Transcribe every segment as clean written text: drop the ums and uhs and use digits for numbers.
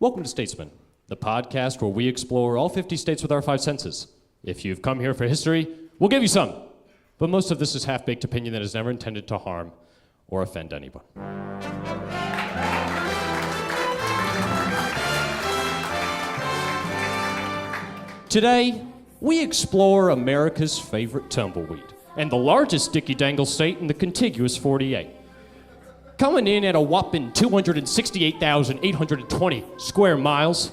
Welcome to Statesmen, the podcast where we explore all 50 states with our 5 senses. If you've come here for history, we'll give you some. But most of this is half-baked opinion that is never intended to harm or offend anyone. Today, we explore America's favorite tumbleweed and the largest dicky-dangle state in the contiguous 48. Coming in at a whopping 268,820 square miles,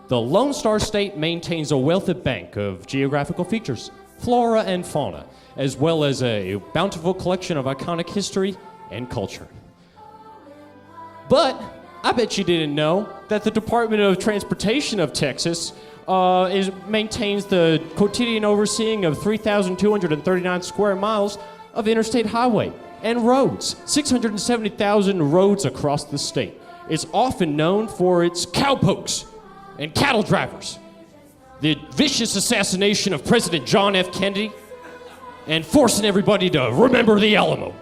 the Lone Star State maintains a wealthy bank of geographical features, flora and fauna, as well as a bountiful collection of iconic history and culture. But I bet you didn't know that the Department of Transportation of Texas maintains the quotidian overseeing of 3,239 square miles of interstate highway and roads, 670,000 roads across the state. It's often known for its cowpokes and cattle drivers, the vicious assassination of President John F. Kennedy, and forcing everybody to remember the Alamo.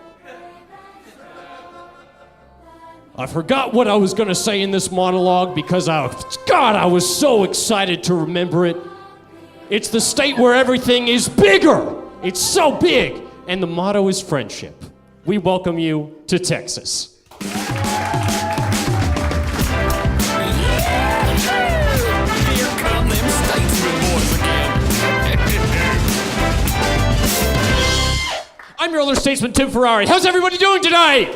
I forgot what I was gonna say in this monologue because I was so excited to remember it. It's the state where everything is bigger. It's so big, and the motto is friendship. We welcome you to Texas. Here come them Statesmen boys again. I'm your other statesman, Tim Ferrari. How's everybody doing today?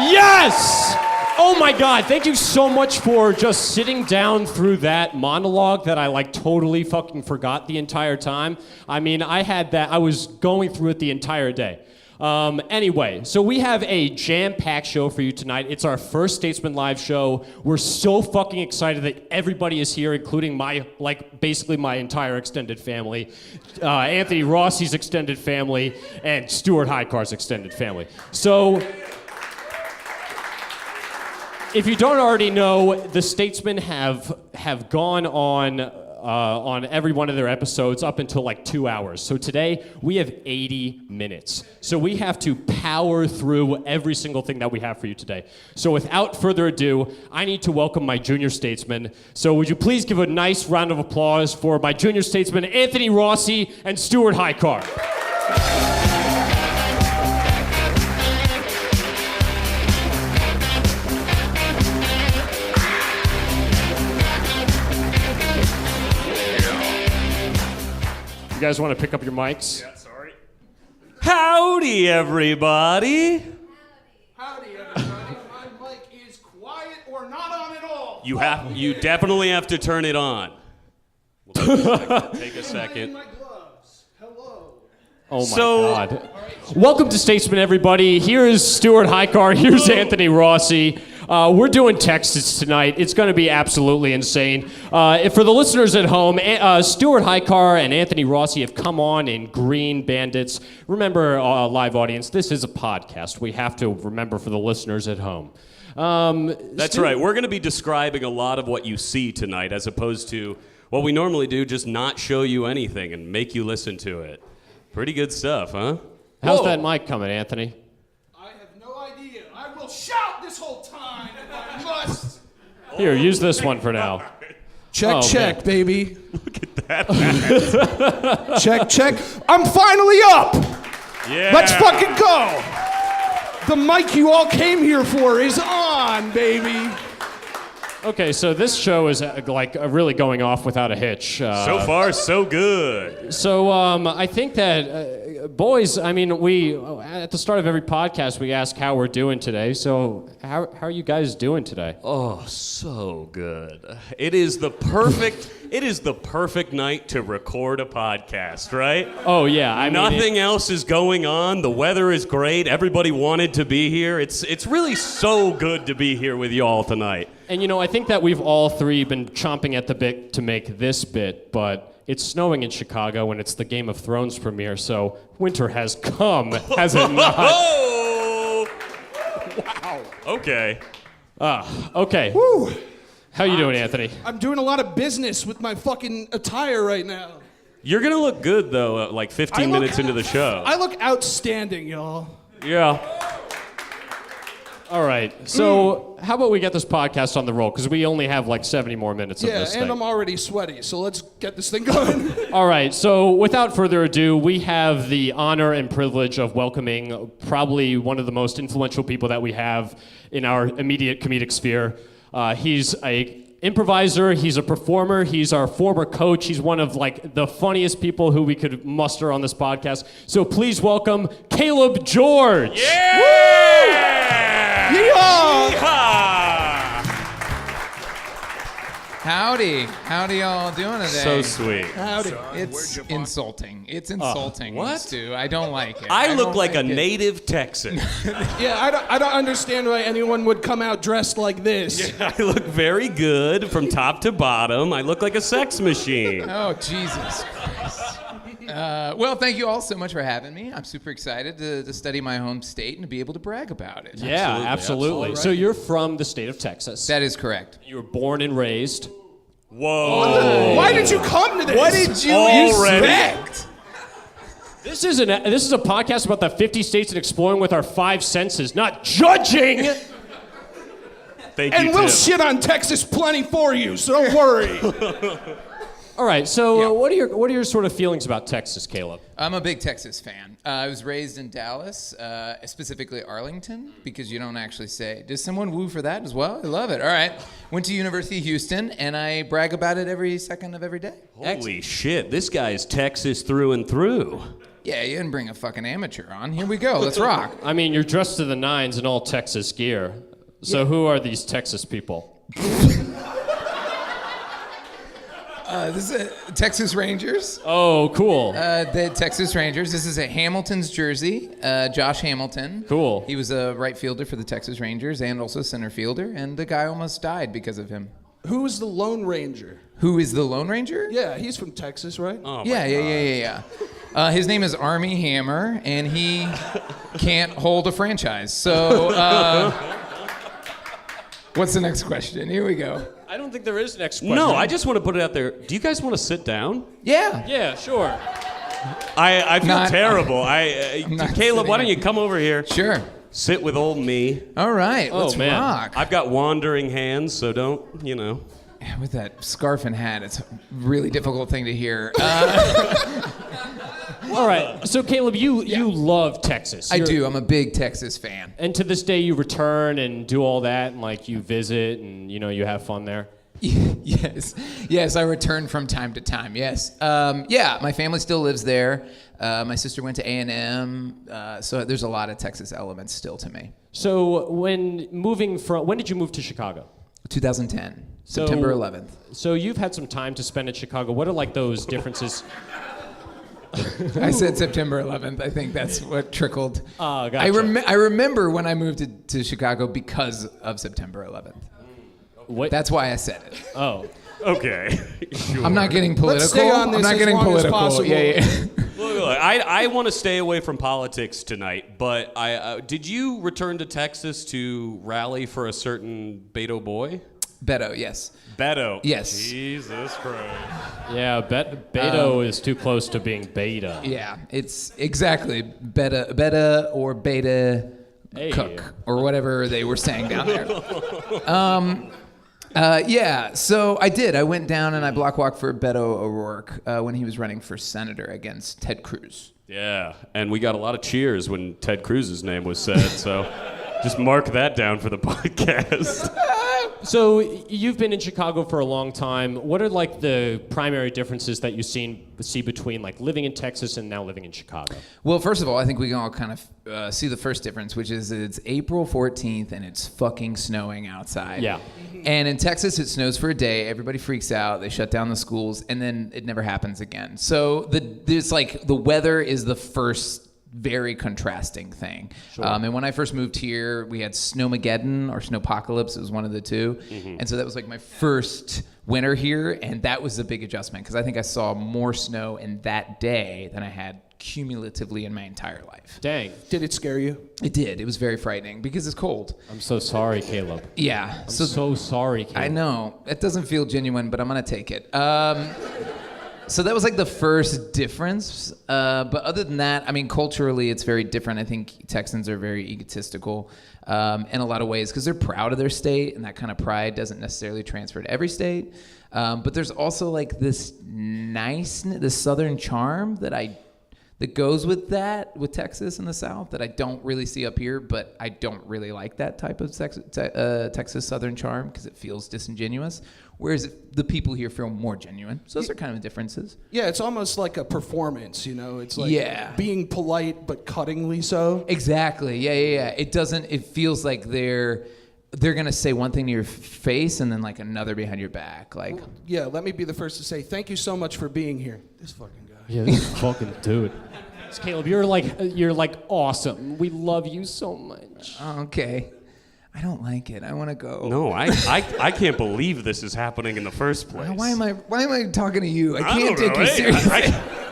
Yes! Oh my God, thank you so much for just sitting down through that monologue that I totally fucking forgot the entire time. I mean, I was going through it the entire day. Anyway, so we have a jam-packed show for you tonight. It's our first Statesman Live show. We're so fucking excited that everybody is here, including basically my entire extended family, Anthony Rossi's extended family, and Stuart Highcar's extended family. So, if you don't already know, the Statesmen have gone on every one of their episodes up until 2 hours. So today, we have 80 minutes. So we have to power through every single thing that we have for you today. So without further ado, I need to welcome my junior statesmen. So would you please give a nice round of applause for my junior statesmen, Anthony Rossi and Stuart Highcar. You guys want to pick up your mics? Yeah, sorry. Howdy, everybody. Howdy, everybody. My mic is quiet or not on at all. You definitely have to turn it on. Take a In second. my gloves. Hello. Oh my So- God. Welcome to Statesman, everybody. Here is Stuart Highcar. Here's Anthony Rossi. We're doing Texas tonight. It's going to be absolutely insane. For the listeners at home, Stuart Highcar and Anthony Rossi have come on in Green Bandits. Remember, live audience, this is a podcast. We have to remember for the listeners at home. That's right. We're going to be describing a lot of what you see tonight as opposed to what we normally do, just not show you anything and make you listen to it. Pretty good stuff, huh? How's Whoa. that mic coming, Anthony? I have no idea. I will shout this whole time if I must. Here, use this one for now. Check, Oh, check, man. baby. Look at that. Check, check. I'm finally up. Yeah. Let's fucking go. The mic you all came here for is on, baby. Okay, so this show is really going off without a hitch. So far, so good. So I think that, boys, I mean, we, at the start of every podcast, we ask how we're doing today. So how are you guys doing today? Oh, so good. It is the perfect night to record a podcast, right? Oh, yeah. I mean, Nothing else is going on. The weather is great. Everybody wanted to be here. It's really so good to be here with you all tonight. And, I think that we've all three been chomping at the bit to make this bit, but it's snowing in Chicago and it's the Game of Thrones premiere, so winter has come, has it not? Oh! Wow. Okay. Okay. Woo. How you doing, Anthony? I'm doing a lot of business with my fucking attire right now. You're going to look good, though, 15 minutes into the show. I look outstanding, y'all. Yeah. All right. So how about we get this podcast on the roll? Because we only have like 70 more minutes of this thing. And I'm already sweaty, so let's get this thing going. All right. So without further ado, we have the honor and privilege of welcoming probably one of the most influential people that we have in our immediate comedic sphere. He's a improviser, he's a performer, he's our former coach, he's one of like the funniest people who we could muster on this podcast. So please welcome Caleb George. Yeah! Woo! Yeehaw! Howdy y'all doing today? So sweet. Howdy. It's insulting. It's insulting, what? Stu. I don't like it. I don't look like a it. native Texan. Yeah, I don't understand why anyone would come out dressed like this. I look very good from top to bottom. I look like a sex machine. Oh, Jesus Christ. Well, thank you all so much for having me. I'm super excited to study my home state and to be able to brag about it. Yeah, absolutely. So you're from the state of Texas. That is correct. You were born and raised. Whoa. Why did you come to this? What did you Already? expect? This is a podcast about the 50 states and exploring with our 5 senses, not judging. Thank you, And we'll Tim. shit on Texas plenty for you, so don't worry. All right. So Yeah. what are your sort of feelings about Texas, Caleb? I'm a big Texas fan. I was raised in Dallas, specifically Arlington, because you don't actually say. Does someone woo for that as well? I love it. All right. Went to University of Houston, and I brag about it every second of every day. Holy shit, this guy's Texas through and through. Yeah, you didn't bring a fucking amateur on. Here we go. Let's rock. I mean, you're dressed to the nines in all Texas gear. So who are these Texas people? This is Texas Rangers. Oh, cool. The Texas Rangers. This is a Hamilton's jersey. Josh Hamilton. Cool. He was a right fielder for the Texas Rangers and also center fielder, and the guy almost died because of him. Who is the Lone Ranger? Who is the Lone Ranger? Yeah, he's from Texas, right? Oh, Yeah. His name is Army Hammer, and he can't hold a franchise. So, what's the next question? Here we go. I don't think there is next question. No, I just want to put it out there. Do you guys want to sit down? Yeah. Yeah, sure. I feel Not- terrible. not Caleb, why don't sitting. you come over here? Sure. Sit with old me. All right. Oh, Let's man. rock. I've got wandering hands, so don't, Yeah, with that scarf and hat, it's a really difficult thing to hear. All right. So, Caleb, you love Texas. I do. I'm a big Texas fan. And to this day, you return and do all that, and like you visit, and you have fun there. Yes, I return from time to time. Yes, my family still lives there. My sister went to A&M, so there's a lot of Texas elements still to me. So, when did you move to Chicago? 2010, September 11th. So you've had some time to spend in Chicago. What are like those differences? I said September 11th. I think that's what trickled. Gotcha. I remember when I moved to Chicago because of September 11th. What? That's why I said it. Oh. Okay. Sure. I'm not getting political. Let's stay on this I'm not as getting long as political. possible. Yeah. Look, I want to stay away from politics tonight, but did you return to Texas to rally for a certain Beto boy? Beto, yes. Beto. Yes. Jesus Christ. Yeah, Beto is too close to being beta. Yeah, it's exactly beta or beta cook or whatever they were saying down there. So I did. I went down and I block walked for Beto O'Rourke when he was running for senator against Ted Cruz. Yeah, and we got a lot of cheers when Ted Cruz's name was said, so just mark that down for the podcast. So you've been in Chicago for a long time. What are like the primary differences that you see between like living in Texas and now living in Chicago? Well, first of all, I think we can all kind of see the first difference, which is that it's April 14th and it's fucking snowing outside. Yeah. And in Texas, it snows for a day. Everybody freaks out. They shut down the schools, and then it never happens again. So there's like the weather is the first very contrasting thing. Sure. And when I first moved here, we had Snowmageddon or Snowpocalypse. It was one of the two. Mm-hmm. And so that was like my first winter here, and that was a big adjustment because I think I saw more snow in that day than I had cumulatively in my entire life. Dang. Did it scare you? It did. It was very frightening because it's cold. I'm so sorry, Caleb. Yeah. I'm so sorry, Caleb. I know. It doesn't feel genuine, but I'm going to take it. So that was like the first difference. But other than that, I mean, culturally, it's very different. I think Texans are very egotistical in a lot of ways because they're proud of their state, and that kind of pride doesn't necessarily transfer to every state. But there's also like this this Southern charm that goes with Texas and the South that I don't really see up here, but I don't really like that type of Texas Southern charm because it feels disingenuous, whereas the people here feel more genuine. So those are kind of differences. Yeah, it's almost like a performance, It's like being polite but cuttingly so. Exactly. Yeah. It feels like they're going to say one thing to your face and then like another behind your back. Like, yeah, let me be the first to say thank you so much for being here. This fucking guy. Yeah, this fucking dude. Caleb, you're like awesome. We love you so much. Okay. I don't like it. I want to go. No, I can't believe this is happening in the first place. Why am I talking to you? I can't take you seriously.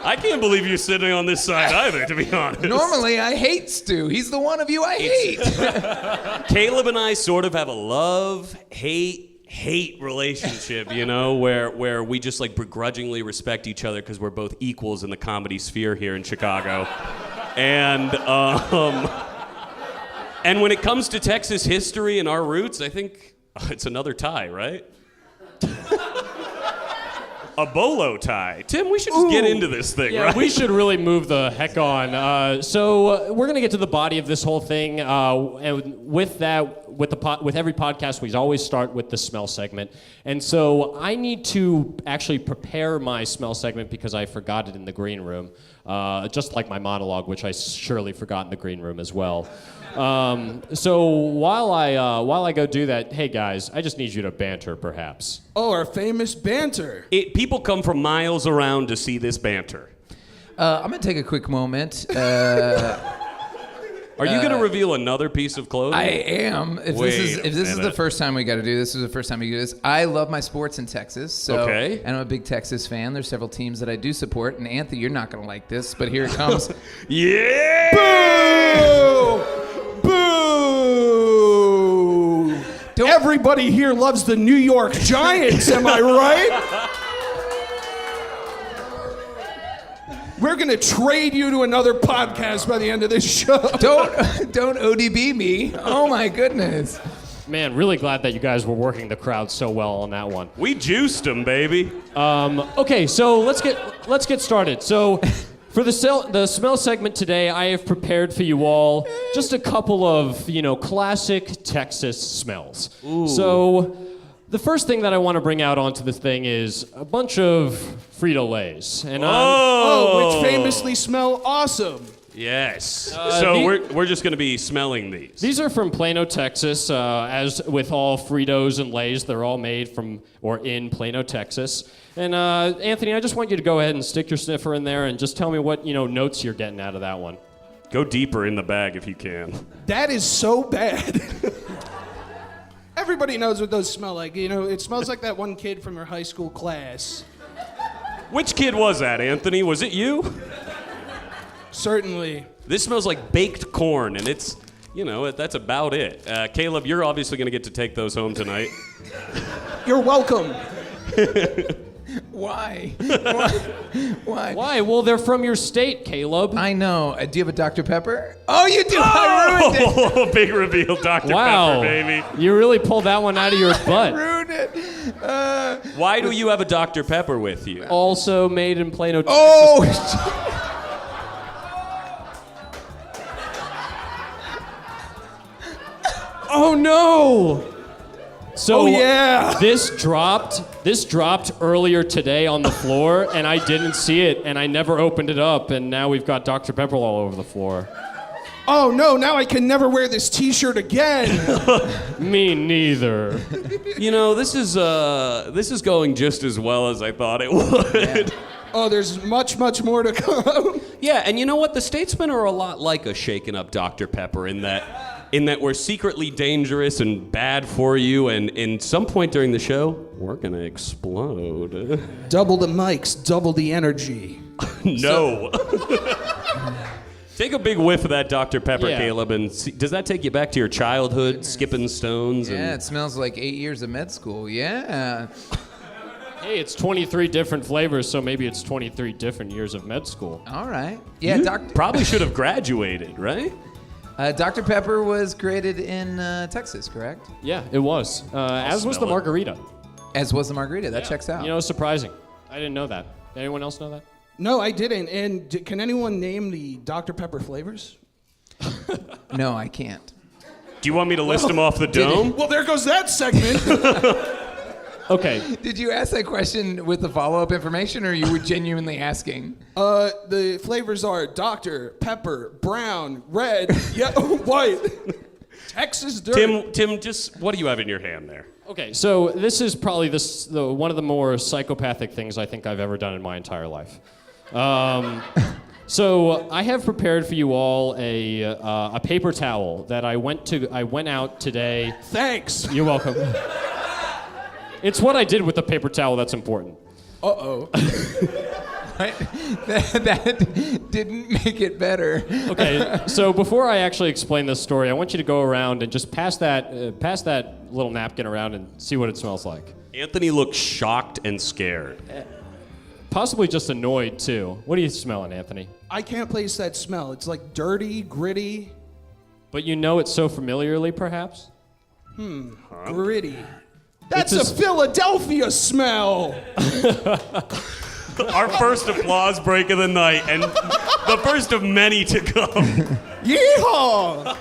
I can't believe you're sitting on this side either, to be honest. Normally, I hate Stu. He's the one of you I hate. Caleb and I sort of have a love-hate relationship, where we just like begrudgingly respect each other because we're both equals in the comedy sphere here in Chicago. And when it comes to Texas history and our roots, I think it's another tie, right? A bolo tie. Tim, we should just get into this thing, right? We should really move the heck on. So we're going to get to the body of this whole thing. And with that, with every podcast, we always start with the smell segment. And so I need to actually prepare my smell segment because I forgot it in the green room. Just like my monologue, which I surely forgot in the green room as well. So while I go do that, hey guys, I just need you to banter, perhaps. Oh, our famous banter. People come from miles around to see this banter. I'm gonna take a quick moment. Are you gonna reveal another piece of clothing? I am. If this is the first time we got to do this, is the first time we do this. I love my sports in Texas, so and I'm a big Texas fan. There's several teams that I do support, and Anthony, you're not gonna like this, but here it comes. Yeah! Boo! Boo! Everybody here loves the New York Giants, am I right? We're going to trade you to another podcast by the end of this show. Don't ODB me. Oh, my goodness. Man, really glad that you guys were working the crowd so well on that one. We juiced them, baby. Okay, so let's get started. So for the smell segment today, I have prepared for you all just a couple of, classic Texas smells. Ooh. So the first thing that I want to bring out onto this thing is a bunch of Frito-Lays. And which famously smell awesome. Yes. So we're just going to be smelling these. These are from Plano, Texas. As with all Fritos and Lays, they're all made from or in Plano, Texas. And Anthony, I just want you to go ahead and stick your sniffer in there and just tell me what notes you're getting out of that one. Go deeper in the bag if you can. That is so bad. Everybody knows what those smell like. It smells like that one kid from your high school class. Which kid was that, Anthony? Was it you? Certainly. This smells like baked corn, and it's, that's about it. Caleb, you're obviously going to get to take those home tonight. You're welcome. Why? Why? Well, they're from your state, Caleb. I know. Do you have a Dr. Pepper? Oh, you do. I ruined it. Oh, big reveal, Dr. Pepper, baby. You really pulled that one out of your butt. I ruined it. Why do you have a Dr. Pepper with you? Also made in Plano, Texas. Oh, oh no! So yeah. This dropped earlier today on the floor, and I didn't see it, and I never opened it up, and now we've got Dr. Pepper all over the floor. Oh no, now I can never wear this t-shirt again. Me neither. This is going just as well as I thought it would. Yeah. Oh, there's much, much more to come. Yeah, and you know what? The Statesmen are a lot like a shaken up Dr. Pepper in that we're secretly dangerous and bad for you, and in some point during the show, we're gonna explode. Double the mics, double the energy. No. Take a big whiff of that Dr. Pepper, Caleb, and see, does that take you back to your childhood, skipping stones? Yeah, it smells like 8 years of med school, yeah. Hey, it's 23 different flavors, so maybe it's 23 different years of med school. All right. Yeah, You probably should have graduated, right? Dr. Pepper was created in Texas, correct? Yeah, it was. As was the smell it. margarita. As was the margarita. That checks out. You know, it's surprising. I didn't know that. Anyone else know that? No, I didn't. And can anyone name the Dr. Pepper flavors? No, I can't. Do you want me to list them off the dome? Well, there goes that segment. Okay. Did you ask that question with the follow-up information, or you were genuinely asking? The flavors are Dr. Pepper, brown, red, yellow, white. Texas dirt. Tim, just what do you have in your hand there? Okay, so this is probably one of the more psychopathic things I think I've ever done in my entire life. So I have prepared for you all a paper towel that I went out today. Thanks. You're welcome. It's what I did with the paper towel that's important. Uh-oh. That didn't make it better. Okay, so before I actually explain this story, I want you to go around and just pass that little napkin around and see what it smells like. Anthony looks shocked and scared. Possibly just annoyed, too. What are you smelling, Anthony? I can't place that smell. It's like dirty, gritty. But you know it so familiarly, perhaps? Gritty. That's a It's Philadelphia smell. Our first applause break of the night, and the first of many to come. Yeehaw!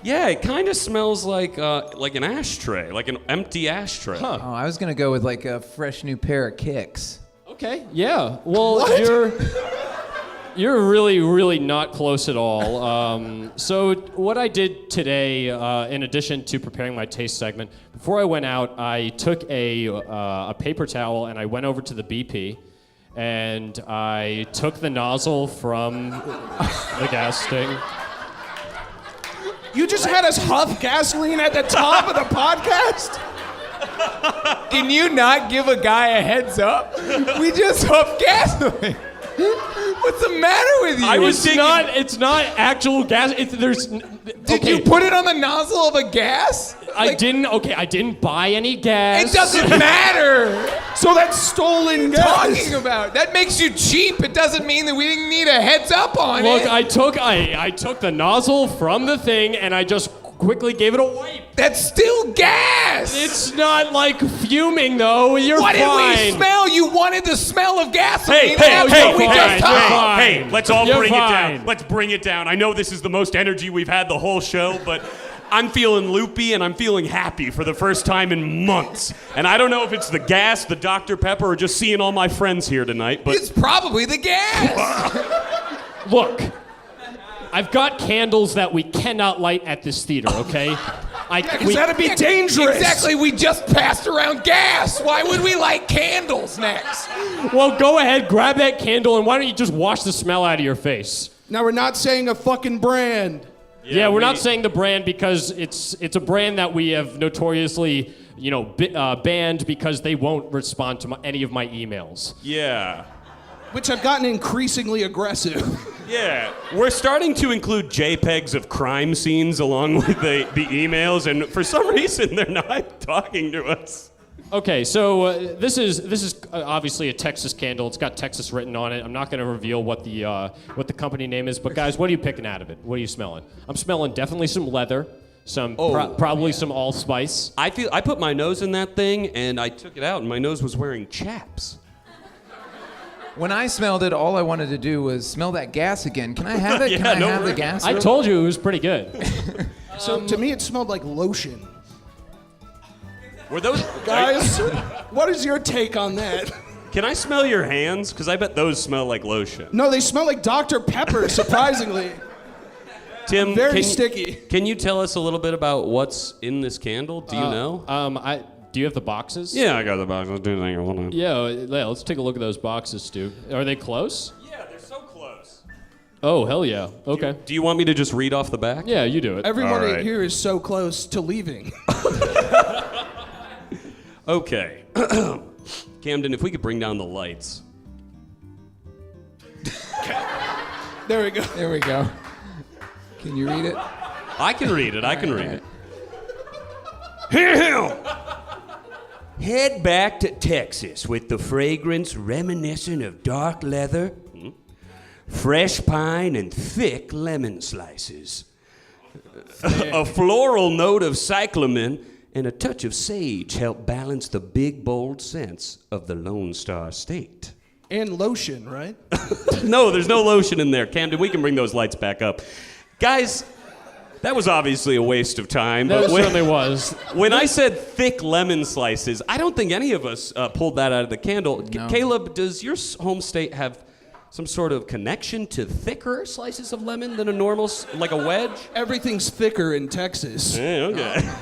Yeah, it kind of smells like an ashtray, like an empty ashtray. Huh. Oh, I was going to go with like a fresh new pair of kicks. Okay, yeah. Well, What? you're really, really not close at all. So what I did today, in addition to preparing my taste segment, before I went out, I took a paper towel and I went over to the BP, and I took the nozzle from the gas sting. You just had us huff gasoline at the top of the podcast? Can you not give a guy a heads up? We just huffed gasoline. What's the matter with you? It's not actual gas. Did you put it on the nozzle of a gas? I didn't buy any gas. It doesn't matter. So that's stolen gas. Talking about that makes you cheap. It doesn't mean that we didn't need a heads up on Look, it. I took the nozzle from the thing and I just quickly gave it a wipe. That's still gas. It's not like fuming though. You're What fine. did we smell? You wanted the smell of gasoline. Hey, That's what we just talked. Hey, let's all You're bring it fine. down. Let's bring it down. I know this is the most energy we've had the whole show, but I'm feeling loopy and I'm feeling happy for the first time in months. And I don't know if it's the gas, the Dr. Pepper, or just seeing all my friends here tonight, but It's probably the gas. Look, I've got candles that we cannot light at this theater, okay? Because that'd be dangerous. Exactly. We just passed around gas. Why would we light candles next? Well, go ahead, grab that candle, and why don't you just wash the smell out of your face? Now we're not saying a fucking brand. Yeah, we're not saying the brand because it's a brand that we have notoriously, banned because they won't respond to any of my emails. yeah. Which have gotten increasingly aggressive. Yeah, we're starting to include JPEGs of crime scenes along with the emails, and for some reason they're not talking to us. Okay, so this is obviously a Texas candle. It's got Texas written on it. I'm not going to reveal what the company name is, but guys, what are you picking out of it? What are you smelling? I'm smelling definitely some leather, probably some allspice. I put my nose in that thing, and I took it out, and my nose was wearing chaps. When I smelled it, all I wanted to do was smell that gas again. Can I have it? Yeah, Can I no have the worries. gas? I told you it was pretty good. So to me, it smelled like lotion. Were those Guys, what is your take on that? Can I smell your hands? Because I bet those smell like lotion. No, they smell like Dr. Pepper, surprisingly. Tim, Very sticky. Can you tell us a little bit about what's in this candle? Do you know? Do you have the boxes? Yeah, I got the box. Let's do the thing. Hold on. Yeah, let's take a look at those boxes, Stu. Are they close? Yeah, they're so close. Oh, hell yeah. Okay. Do you want me to just read off the back? Yeah, you do it. Everyone All right. here is so close to leaving. Okay. Camden, if we could bring down the lights. There we go. There we go. Can you read it? I can read it. I can read it. Head back to Texas with the fragrance reminiscent of dark leather, fresh pine, and thick lemon slices. A floral note of cyclamen and a touch of sage help balance the big, bold scents of the Lone Star State. And lotion, right? No, there's no lotion in there. Camden, we can bring those lights back up. Guys, that was obviously a waste of time. That certainly was. When I said thick lemon slices, I don't think any of us pulled that out of the candle. No. Caleb, does your home state have some sort of connection to thicker slices of lemon than a normal, like a wedge? Everything's thicker in Texas. Yeah, okay.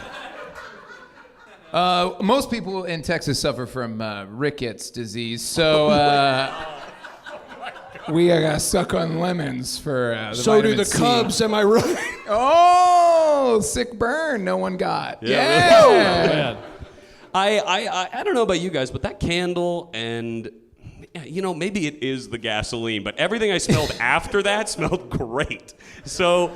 Most people in Texas suffer from rickets disease, so we gotta suck on lemons for the So do vitamin the C. Cubs, am I right? Oh, sick burn! No one got. Yeah. Oh, man. I don't know about you guys, but that candle and, you know, maybe it is the gasoline, but everything I smelled after that smelled great. So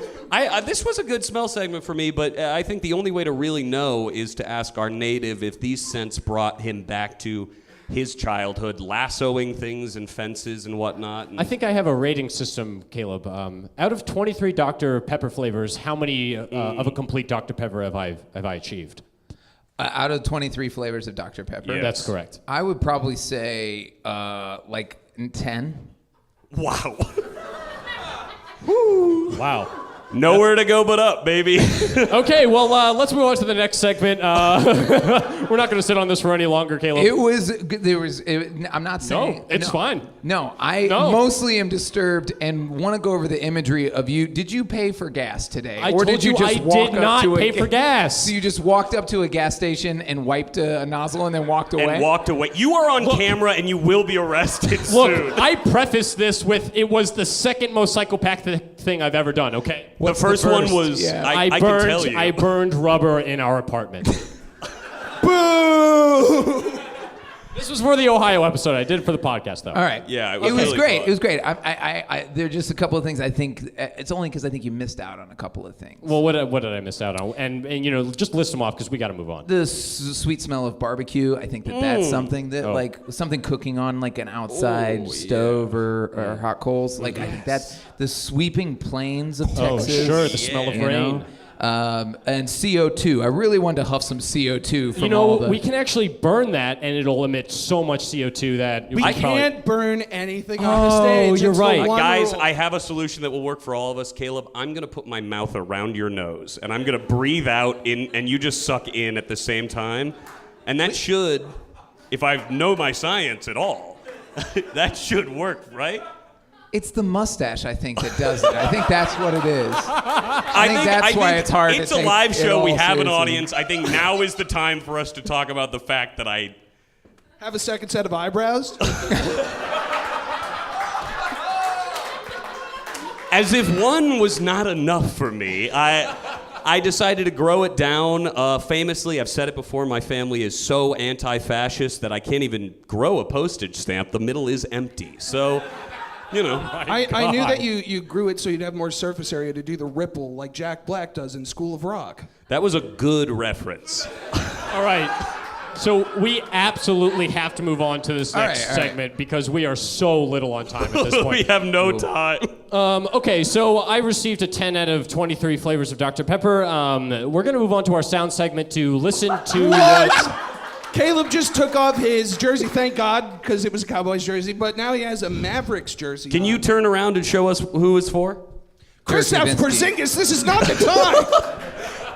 this was a good smell segment for me, but I think the only way to really know is to ask our native if these scents brought him back to his childhood, lassoing things and fences and whatnot. And I think I have a rating system, Caleb. Out of 23 Dr. Pepper flavors, how many of a complete Dr. Pepper have I achieved? Out of 23 flavors of Dr. Pepper, Yeah. That's correct. I would probably say like 10. wow. Wow. Nowhere to go but up, baby. Okay, well, let's move on to the next segment. We're not going to sit on this for any longer, Caleb. I'm not saying. No, it's fine. No, I No. mostly am disturbed and want to go over the imagery of you. Did you pay for gas today? I or told did you you just I walk did up not to pay for gas. So you just walked up to a gas station and wiped a nozzle and then walked away? And walked away. You are on camera and you will be arrested Look, soon. I prefaced this with it was the second most psychopathic thing I've ever done, okay? The first one was, Yeah. I can tell you. I burned rubber in our apartment. Boo! This was for the Ohio episode. I did it for the podcast, though. All right. Yeah, it it was was really great. fun. It was great. There are just a couple of things I think. It's only because I think you missed out on a couple of things. Well, what did I miss out on? And you know, just list them off because we got to move on. The sweet smell of barbecue. I think that's something that like something cooking on like an outside stove or hot coals. Like I think that's the sweeping plains of Oh, Texas. sure, the smell of you rain. know? And CO2. I really wanted to huff some CO2 from You know, all the. we can actually burn that, and it'll emit so much CO2 that We I can't burn anything on the Oh, stage. you're It's the right. one Guys, rule. I have a solution that will work for all of us. Caleb, I'm going to put my mouth around your nose, and I'm going to breathe out, and you just suck in at the same time. And that should, if I know my science at all, that should work, right? It's the mustache, I think, that does it. I think that's what it is. I think that's why it's hard to It's a take live it show. We all have an seriously. audience. I think now is the time for us to talk about the fact that I... Have a second set of eyebrows. As if one was not enough for me, I decided to grow it down. Famously, I've said it before, my family is so anti-fascist that I can't even grow a postage stamp. The middle is empty. So, you know. I knew that you grew it so you'd have more surface area to do the ripple like Jack Black does in School of Rock. That was a good reference. All right. So we absolutely have to move on to this All next right, all right. segment because we are so little on time at this point. We have no time. Okay, so I received a 10 out of 23 flavors of Dr. Pepper. We're going to move on to our sound segment to listen to what... Caleb just took off his jersey, thank God, because it was a Cowboys jersey, but now he has a Mavericks jersey. Can you on. turn around and show us who it's for? Kristaps Nowitzki. Porzingis, this is not the time.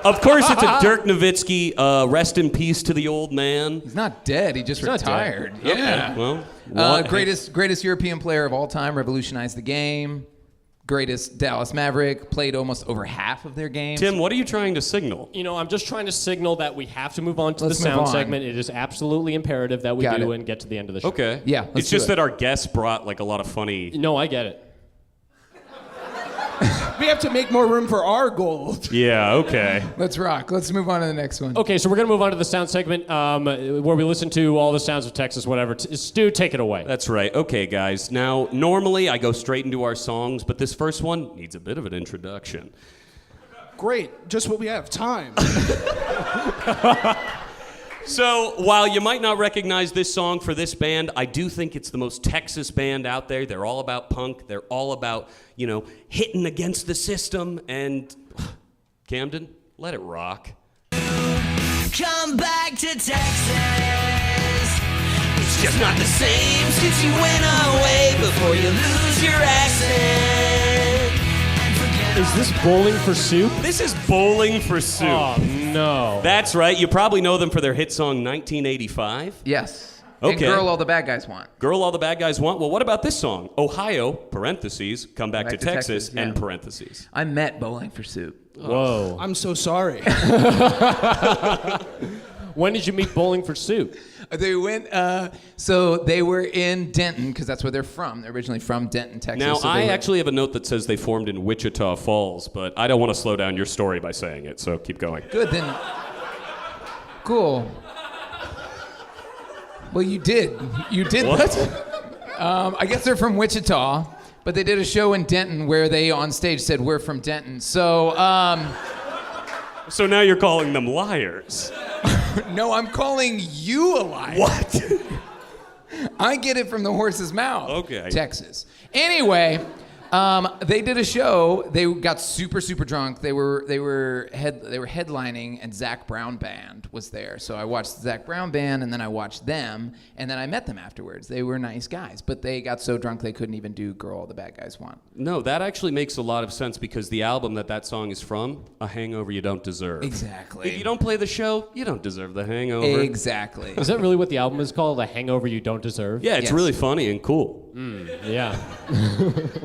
Of course, it's a Dirk Nowitzki. Rest in peace to the old man. He's not dead. He just not dead. retired. Yeah. Well, Greatest European player of all time. Revolutionized the game. Greatest Dallas Maverick. Played almost over half of their games. Tim, what are you trying to signal? You know, I'm just trying to signal that we have to move on to Let's the move sound on. segment. It is absolutely imperative that we Got do it. and get to the end of the show. Okay. Yeah, let's It's do just it. that our guests brought like a lot of funny. No, I get it. We have to make more room for our gold. Yeah. Okay. Let's rock. Let's move on to the next one. Okay, so we're going to move on to the sound segment where we listen to all the sounds of Texas, whatever. Stu, take it away. That's right. Okay, guys. Now, normally I go straight into our songs, but this first one needs a bit of an introduction. Great, just what we have, time. So while you might not recognize this song for this band, I do think it's the most Texas band out there. They're all about punk. They're all about, hitting against the system. And Camden, let it rock. Come back to Texas. It's just not the same since you went away before you lose your accent. Is this Bowling for Soup? This is Bowling for Soup. Oh, no. That's right. You probably know them for their hit song 1985. Yes. Okay. And Girl All the Bad Guys Want. Girl All the Bad Guys Want. Well, what about this song? Ohio, parentheses, come back to Texas, yeah. end parentheses. I met Bowling for Soup. Whoa. I'm so sorry. When did you meet Bowling for Soup? They went, so they were in Denton, because that's where they're from. They're originally from Denton, Texas. Now, so I actually have a note that says they formed in Wichita Falls, but I don't want to slow down your story by saying it, so keep going. Good, then. Cool. Well, you did. You did. What? I guess they're from Wichita, but they did a show in Denton where they on stage said, "We're from Denton." So, So now you're calling them liars. no, I'm calling you a liar. What? I get it from the horse's mouth. Okay. Texas. Anyway, they did a show. They got super, super drunk. They were headlining, and Zac Brown Band was there. So I watched the Zac Brown Band, and then I watched them, and then I met them afterwards. They were nice guys, but they got so drunk they couldn't even do "Girl All the Bad Guys Want." No, that actually makes a lot of sense because the album that song is from, A Hangover You Don't Deserve. Exactly. If you don't play the show, you don't deserve the hangover. Exactly. Is that really what the album is called? A Hangover You Don't Deserve? Yeah, it's Yes. really funny and cool. Yeah.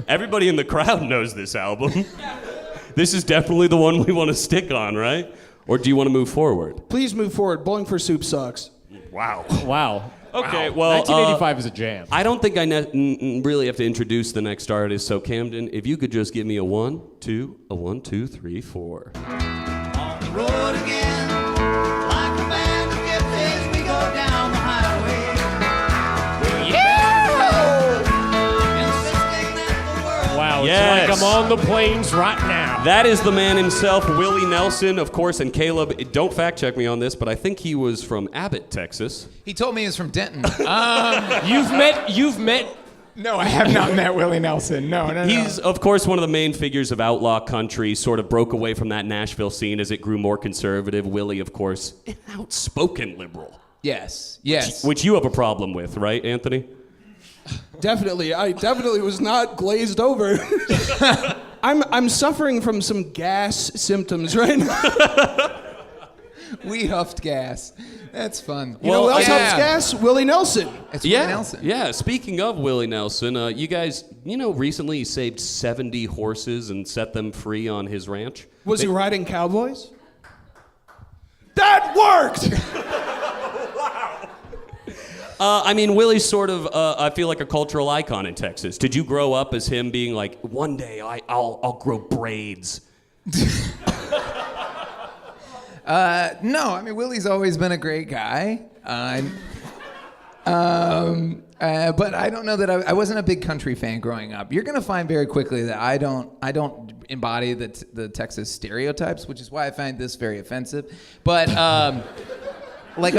Everybody in the crowd knows this album. This is definitely the one we want to stick on, right? Or do you want to move forward? Please move forward. Bowling for Soup sucks. Wow. Wow. Okay, Wow. well, 1985 is a jam. I don't think I really have to introduce the next artist. So Camden, if you could just give me a 1, 2, 1, 2, 3, 4. On the road again, like a band of gypsies, we go down the highway. Insisting that the world Wow, Yes. it's like I'm on the plains right now. That is the man himself, Willie Nelson, of course. And Caleb, don't fact check me on this, but I think he was from Abbott, Texas. He told me he was from Denton. You've met. No, I have not met Willie Nelson. No. He's, of course, one of the main figures of outlaw country, sort of broke away from that Nashville scene as it grew more conservative. Willie, of course, an outspoken liberal. Yes. Which you have a problem with, right, Anthony? Definitely. I definitely was not glazed over. I'm suffering from some gas symptoms right now. We huffed gas. That's fun. You know who else helps gas? Willie Nelson. It's Willie Nelson. Yeah, speaking of Willie Nelson, you guys, recently he saved 70 horses and set them free on his ranch. Was he riding cowboys? That worked! Willie's sort of, I feel like a cultural icon in Texas. Did you grow up as him being like, one day I'll grow braids? No, Willie's always been a great guy. But I don't know that I wasn't a big country fan growing up. You're gonna find very quickly that I don't embody the Texas stereotypes, which is why I find this very offensive. But I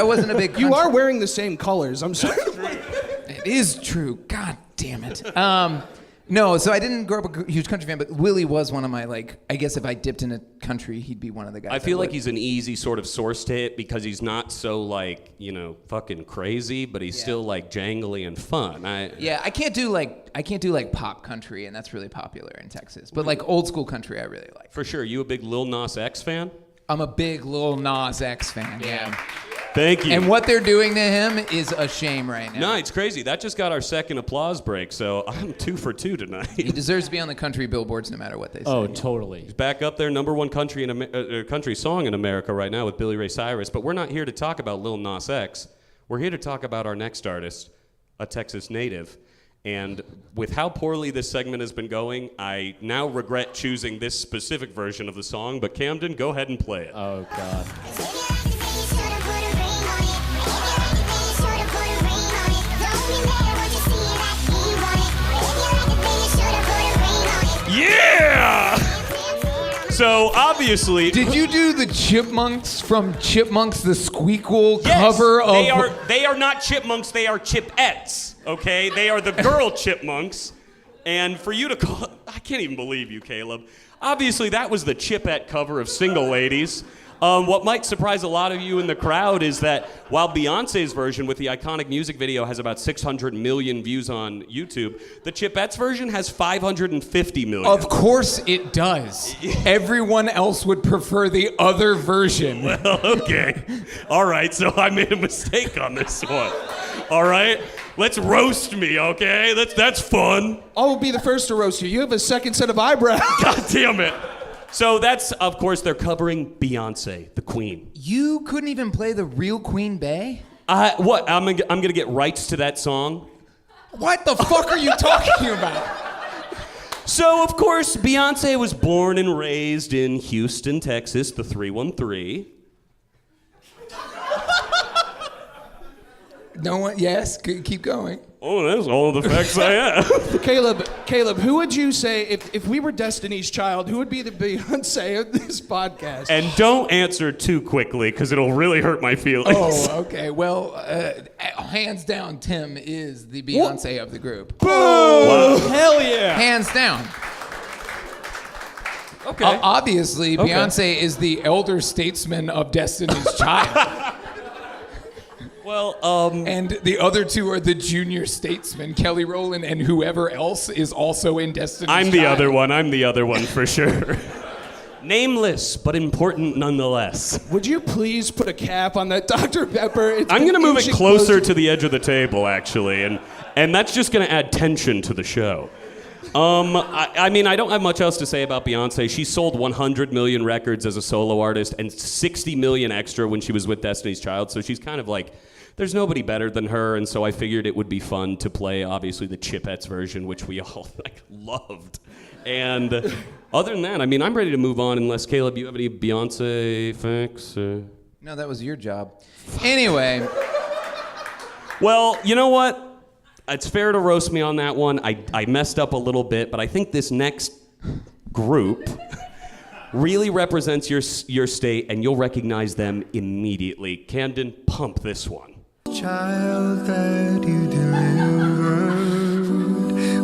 wasn't a big. You are wearing the same colors. I'm sorry. It is true. God damn it. No, so I didn't grow up a huge country fan, but Willie was one of my, I guess if I dipped in a country, he'd be one of the guys. I feel like he's an easy sort of source to hit because he's not so, fucking crazy, but he's still, jangly and fun. I can't do pop country, and that's really popular in Texas. But, old school country, I really like. For sure. You a big Lil Nas X fan? I'm a big Lil Nas X fan, yeah. Thank you. And what they're doing to him is a shame right now. No, it's crazy. That just got our second applause break, so I'm 2 for 2 tonight. He deserves to be on the country billboards no matter what they say. Oh, totally. He's back up there, number one country song in America right now with Billy Ray Cyrus. But we're not here to talk about Lil Nas X. We're here to talk about our next artist, a Texas native. And with how poorly this segment has been going, I now regret choosing this specific version of the song. But Camden, go ahead and play it. Oh, God. Yeah! So obviously, Did you do the Chipmunks from Chipmunks the Squeakquel yes, cover of? they are not chipmunks. They are chipettes. Okay, they are the girl chipmunks. And for you to call, I can't even believe you, Caleb. Obviously, that was the Chipette cover of Single Ladies. What might surprise a lot of you in the crowd is that while Beyonce's version with the iconic music video has about 600 million views on YouTube, the Chipettes version has 550 million. Of course it does. Everyone else would prefer the other version. Well, okay. All right, so I made a mistake on this one. All right? Let's roast me, okay? That's fun. I'll be the first to roast you. You have a second set of eyebrows. God damn it. So that's, of course, they're covering Beyonce, the queen. You couldn't even play the real Queen Bey? What? I'm gonna get rights to that song? What the fuck are you talking about? So, of course, Beyonce was born and raised in Houston, Texas, the 313. No one, yes, keep going. Oh, that's all the facts I have. Caleb, who would you say, if we were Destiny's Child, who would be the Beyonce of this podcast? And don't answer too quickly, because it'll really hurt my feelings. Oh, okay. Well, hands down, Tim is the Beyonce of the group. Boom! Wow. Hell yeah! Hands down. Okay. Obviously, Beyonce is the elder statesman of Destiny's Child. Well, And the other two are the junior statesmen, Kelly Rowland and whoever else is also in Destiny's Child. I'm the other one for sure. Nameless, but important nonetheless. Would you please put a cap on that Dr. Pepper? I'm going to move it closer to the edge of the table, actually, and that's just going to add tension to the show. I mean, I don't have much else to say about Beyonce. She sold 100 million records as a solo artist and 60 million extra when she was with Destiny's Child, so she's kind of like, there's nobody better than her, and so I figured it would be fun to play, obviously, the Chipettes version, which we all loved. And other than that, I mean, I'm ready to move on unless, Caleb, you have any Beyonce facts? No, that was your job. Anyway. Well, you know what? It's fair to roast me on that one. I messed up a little bit, but I think this next group really represents your state, and you'll recognize them immediately. Camden, pump this one. Child that you delivered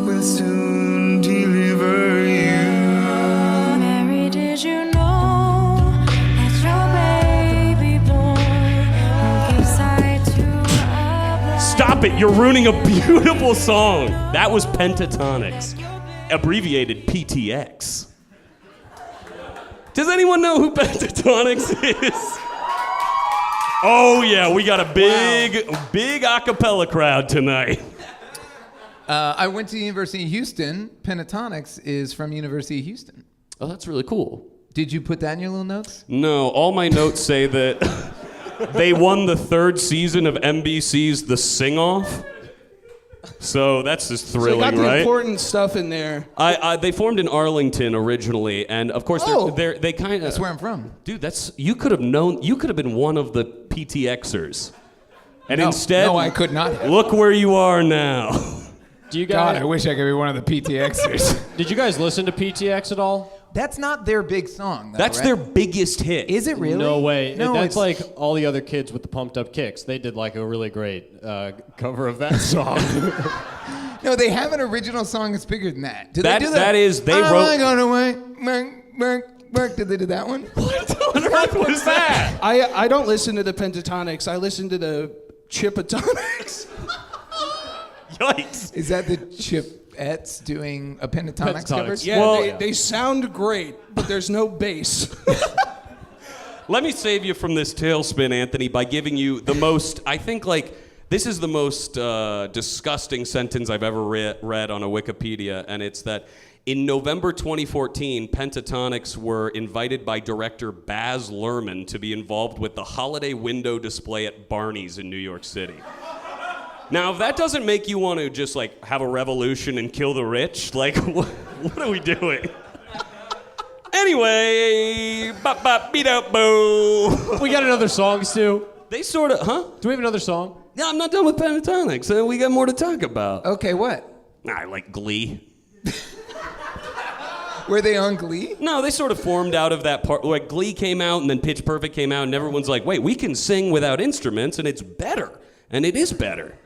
will soon deliver you. Mary, did you know that your baby boy will give sight to a blind? Stop it! You're ruining a beautiful song. That was Pentatonics, abbreviated PTX. Does anyone know who Pentatonics is? Oh yeah, we got a big a cappella crowd tonight. I went to University of Houston. Pentatonics is from University of Houston. Oh, that's really cool. Did you put that in your little notes? No, all my notes say that they won the 3rd season of NBC's The Sing-Off. So that's just thrilling, So they got the right? important stuff in there. They formed in Arlington originally, and of course they kind of. That's where I'm from. Dude, you could have known. You could have been one of the PTXers, and instead, No, I could not have. Look where you are now. Do you God, guys? I wish I could be one of the PTXers. Did you guys listen to PTX at all? That's not their big song, though, That's right? their biggest hit. Is it really? No way. No, That's it's like all the other kids with the pumped up kicks. They did like a really great cover of that song. No, they have an original song that's bigger than that. Did That- they do that is, they I wrote- Gone away. Did they do that one? What was that? I don't listen to the Pentatonics. I listen to the Chipatonics. Yikes. Is that the Chipettes doing a Pentatonics cover? Pentatonics. Yeah, Well- they sound great, but there's no bass. Let me save you from this tailspin, Anthony, by giving you the most, I think, this is the most disgusting sentence I've ever read on a Wikipedia, and it's that in November 2014, Pentatonics were invited by director Baz Luhrmann to be involved with the holiday window display at Barney's in New York City. Now, if that doesn't make you want to just, have a revolution and kill the rich, what are we doing? Anyway, bop-bop-beat-out-boo. We got another song, Stu. They sort of, huh? Do we have another song? No, I'm not done with Pentatonics. We got more to talk about. Okay, what? I like Glee. Were they on Glee? No, they sort of formed out of that part. Like Glee came out and then Pitch Perfect came out and everyone's like, wait, we can sing without instruments and it's better. And it is better.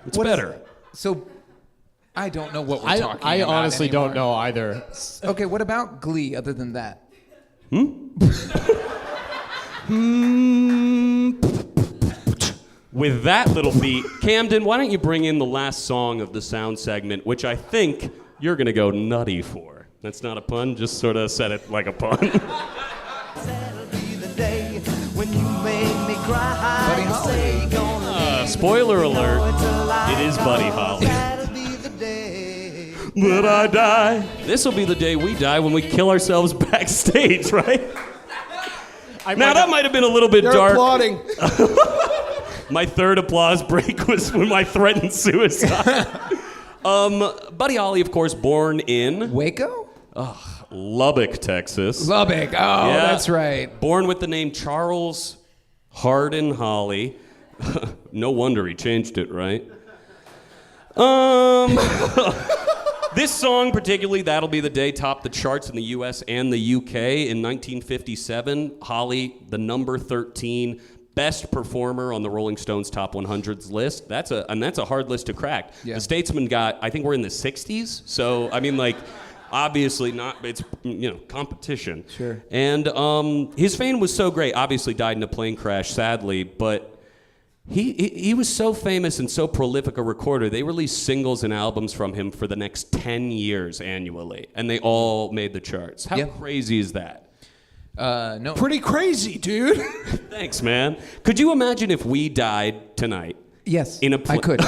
It's better. So, I don't know what we're talking about. I honestly anymore. don't know either. Okay, what about Glee other than that? With that little beat, Camden, why don't you bring in the last song of the sound segment, which I think you're going to go nutty for. That's not a pun, just sort of said it like a pun. That'll be the day when you make me cry. Buddy Holly. Spoiler alert, it is Buddy Holly. That'll be the day. But I die. This will be the day we die when we kill ourselves backstage, right? Now that might have been a little bit They're dark. applauding. My third applause break was when I threatened suicide. Buddy Holly, of course, born in Waco? Lubbock, Texas. Lubbock. Oh, Yeah. that's right. Born with the name Charles Hardin Holly. No wonder he changed it, right? This song particularly, That'll Be the Day, topped the charts in the US and the UK in 1957. Holly, the number 13 best performer on the Rolling Stones Top 100s list. That's a hard list to crack. Yeah. The Statesmen got, I think we're in the 60s. So, I mean, like, obviously not, it's, competition. Sure. And his fame was so great, obviously died in a plane crash, sadly, but he was so famous and so prolific a recorder, they released singles and albums from him for the next 10 years annually, and they all made the charts. How crazy is that? No. Pretty crazy, dude. Thanks, man. Could you imagine if we died tonight? Yes, In a I could.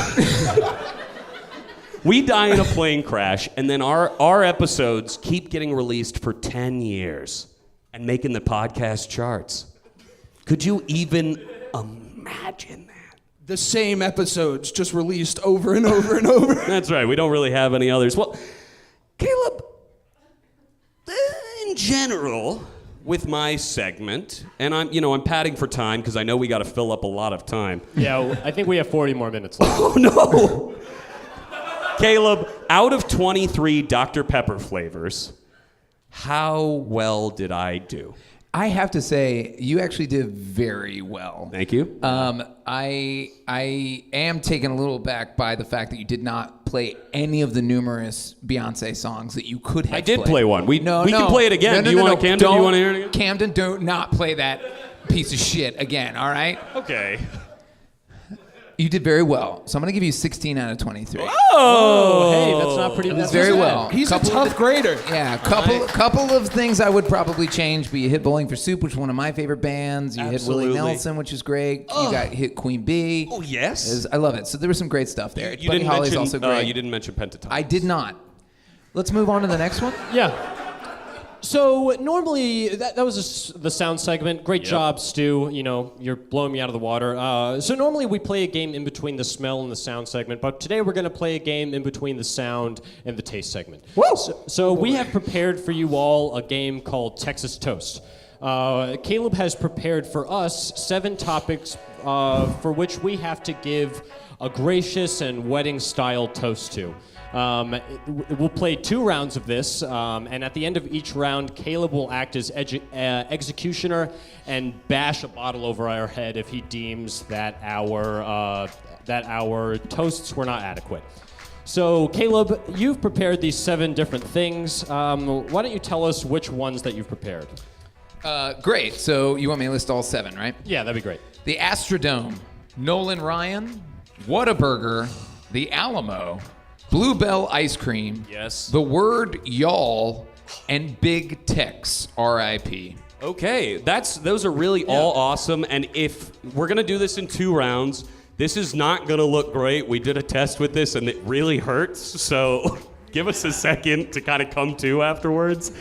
We die in a plane crash, and then our episodes keep getting released for 10 years and making the podcast charts. Could you even imagine that? The same episodes just released over and over and over. That's right. We don't really have any others. Well, Caleb, in general, with my segment, and I'm padding for time because I know we got to fill up a lot of time. Yeah, I think we have 40 more minutes left. Oh no! Caleb, out of 23 Dr. Pepper flavors, how well did I do? I have to say, you actually did very well. Thank you. I am taken a little back by the fact that you did not play any of the numerous Beyonce songs that you could have I did played. play one. We No, can play it again. No, Do you want no. Camden? Do you want to hear it again? Camden, do not play that piece of shit again, all right? Okay. You did very well. So I'm going to give you 16 out of 23. Oh, Hey, that's not pretty. It was that's very not well. bad. He's a tough grader. Yeah, couple of things I would probably change, but you hit Bowling for Soup, which is one of my favorite bands. You hit Absolutely. Willie Nelson, which is great. You got hit Queen Bee. Oh, yes. I love it. So there was some great stuff there. You Buddy didn't Holly's mention. also great. You didn't mention Pentatonic. I did not. Let's move on to the next one. Yeah. So normally that was the sound segment. Great job, Stu. You're blowing me out of the water. So normally we play a game in between the smell and the sound segment, but today we're going to play a game in between the sound and the taste segment. Whoa! So we have prepared for you all a game called Texas Toast. Caleb has prepared for us 7 topics for which we have to give a gracious and wedding-style toast to. We'll play 2 rounds of this, and at the end of each round, Caleb will act as executioner and bash a bottle over our head if he deems that our toasts were not adequate. So, Caleb, you've prepared these 7 different things. Why don't you tell us which ones that you've prepared? Great. So you want me to list all 7, right? Yeah, that'd be great. The Astrodome, Nolan Ryan, Whataburger, the Alamo, Bluebell Ice Cream, Yes. the word y'all, and Big Tex, R.I.P. Okay, those are really all awesome. And if we're gonna do this in 2 rounds, this is not gonna look great. We did a test with this and it really hurts. So give us a second to kind of come to afterwards.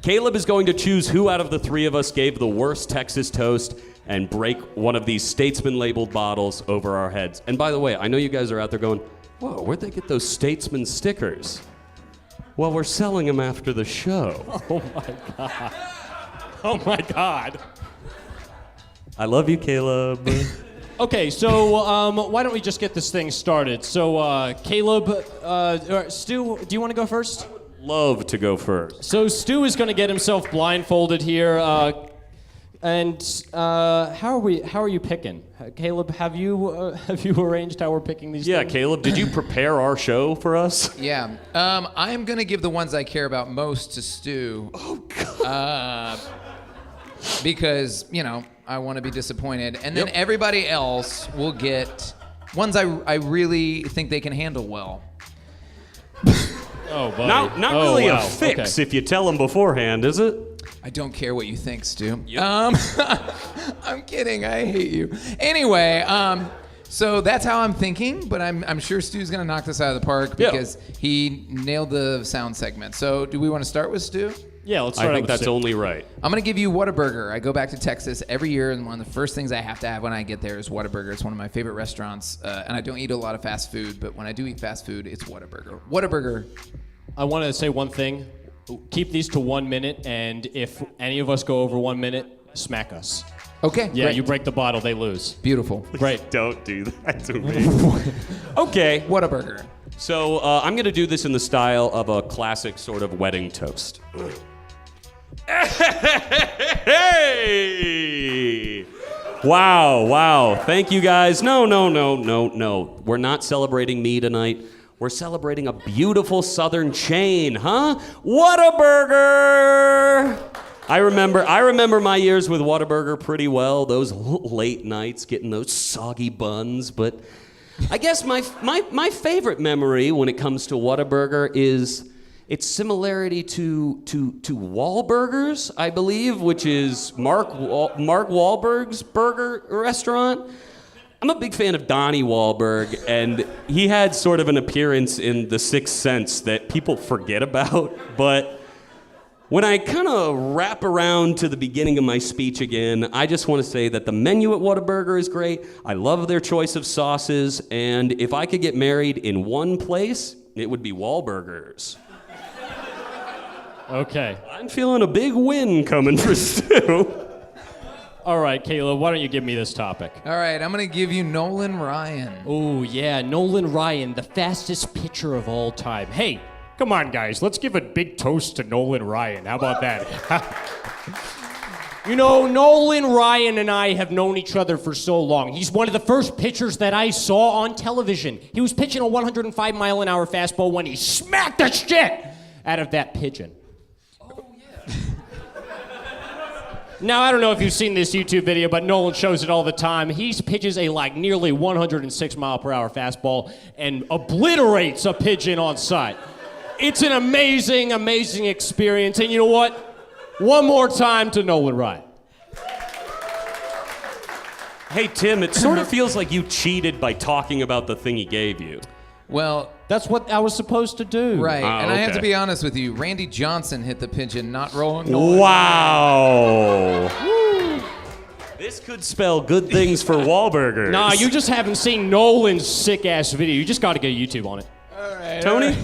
Caleb is going to choose who out of the 3 of us gave the worst Texas toast and break one of these Statesman labeled bottles over our heads. And by the way, I know you guys are out there going, whoa, where'd they get those Statesman stickers? Well, we're selling them after the show. Oh my God. Oh my God. I love you, Caleb. Okay, so why don't we just get this thing started? So, Caleb, or Stu, do you want to go first? Love to go first. So Stu is going to get himself blindfolded here. How are you picking? Caleb, have you arranged how we're picking these Yeah, things? Caleb, did you prepare our show for us? Yeah. I'm going to give the ones I care about most to Stu. Oh, God. Because, I want to be disappointed. And then everybody else will get ones I really think they can handle well. Oh, buddy. Not really a fix if you tell them beforehand, is it? I don't care what you think, Stu. I'm kidding. I hate you. Anyway, so that's how I'm thinking, but I'm sure Stu's going to knock this out of the park because he nailed the sound segment. So do we want to start with Stu? Yeah, let's start I think with that's Stu. only right. I'm going to give you Whataburger. I go back to Texas every year, and one of the first things I have to have when I get there is Whataburger. It's one of my favorite restaurants, and I don't eat a lot of fast food, but when I do eat fast food, it's Whataburger. Whataburger. I want to say one thing. Keep these to 1 minute, and if any of us go over 1 minute, smack us. Okay. Yeah, great. you break the bottle, they lose. Beautiful. Great. Don't do that to me. Okay. Whataburger. So I'm going to do this in the style of a classic sort of wedding toast. Hey! Wow. Thank you guys. No. We're not celebrating me tonight. We're celebrating a beautiful southern chain, huh? Whataburger! I remember my years with Whataburger pretty well. Those late nights getting those soggy buns, but I guess my favorite memory when it comes to Whataburger is its similarity to Wahlburgers, I believe, which is Mark Wahlberg's burger restaurant. I'm a big fan of Donnie Wahlberg, and he had sort of an appearance in The Sixth Sense that people forget about, but when I kind of wrap around to the beginning of my speech again, I just want to say that the menu at Whataburger is great. I love their choice of sauces, and if I could get married in one place, it would be Wahlburgers. Okay. I'm feeling a big win coming for Stu. All right, Caleb, why don't you give me this topic? All right, I'm going to give you Nolan Ryan. Oh, yeah, Nolan Ryan, the fastest pitcher of all time. Hey, come on, guys, let's give a big toast to Nolan Ryan. How about that? Nolan Ryan and I have known each other for so long. He's one of the first pitchers that I saw on television. He was pitching a 105-mile-an-hour fastball when he smacked the shit out of that pigeon. Now, I don't know if you've seen this YouTube video, but Nolan shows it all the time. He pitches a nearly 106-mile-per-hour fastball and obliterates a pigeon on sight. It's an amazing, amazing experience. And you know what? One more time to Nolan Ryan. Hey, Tim, it sort of feels like you cheated by talking about the thing he gave you. Well, That's what I was supposed to do. right. And I have to okay. be honest with you. Randy Johnson hit the pigeon, not Roland Nolan. Wow. This could spell good things for Wahlburgers. Nah, you just haven't seen Nolan's sick-ass video. You just got to go YouTube on it. All right, Tony?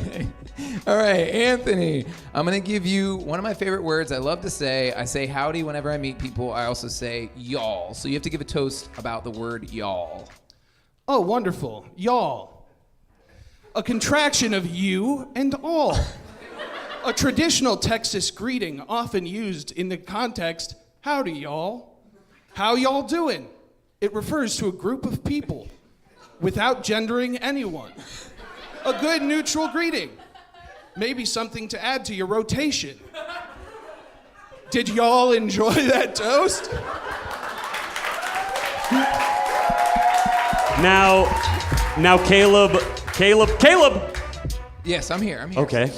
All right, Anthony. I'm going to give you one of my favorite words I love to say. I say howdy whenever I meet people. I also say y'all. So you have to give a toast about the word y'all. Oh, wonderful. Y'all. A contraction of you and all. A traditional Texas greeting often used in the context, howdy, y'all. How y'all doing? It refers to a group of people without gendering anyone. A good neutral greeting. Maybe something to add to your rotation. Did y'all enjoy that toast? Now, Caleb. Yes, I'm here. Okay.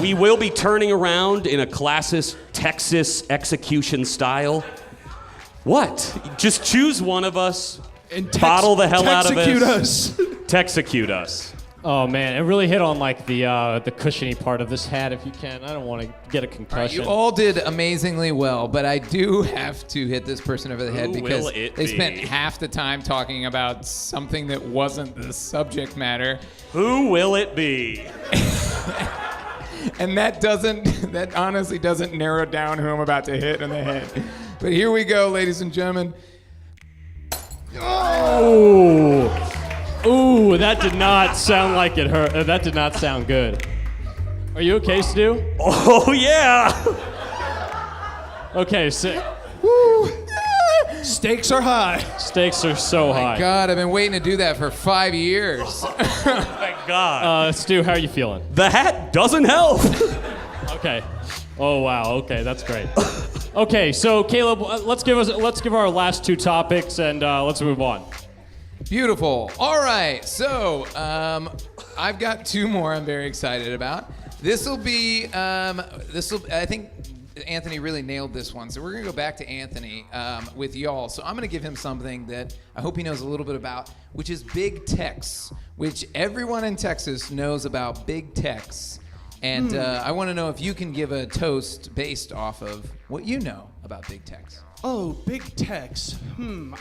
We will be turning around in a classic Texas execution style. What? Just choose one of us. And bottle the hell out of it. Texecute us. Texecute us. Oh, man, it really hit on, the cushiony part of this hat, if you can. I don't want to get a concussion. You all did amazingly well, but I do have to hit this person over the head Who because will it they be? spent half the time talking about something that wasn't the subject matter. Who will it be? And that honestly doesn't narrow down who I'm about to hit in the head. But here we go, ladies and gentlemen. Oh! Ooh, that did not sound like it hurt. That did not sound good. Are you okay, Stu? Oh, yeah. Okay, sick. Stakes are high. Stakes are so high. God, I've been waiting to do that for 5 years. Thank God. Stu, how are you feeling? The hat doesn't help. Okay. Oh wow. Okay, that's great. Okay, so Caleb, let's give our last two topics and let's move on. Beautiful. All right, so I've got two more I'm very excited about. I think Anthony really nailed this one. So we're gonna go back to Anthony with y'all. So I'm gonna give him something that I hope he knows a little bit about, which is big techs, which everyone in Texas knows about big techs. And I want to know if you can give a toast based off of what you know about big techs. Oh, big techs.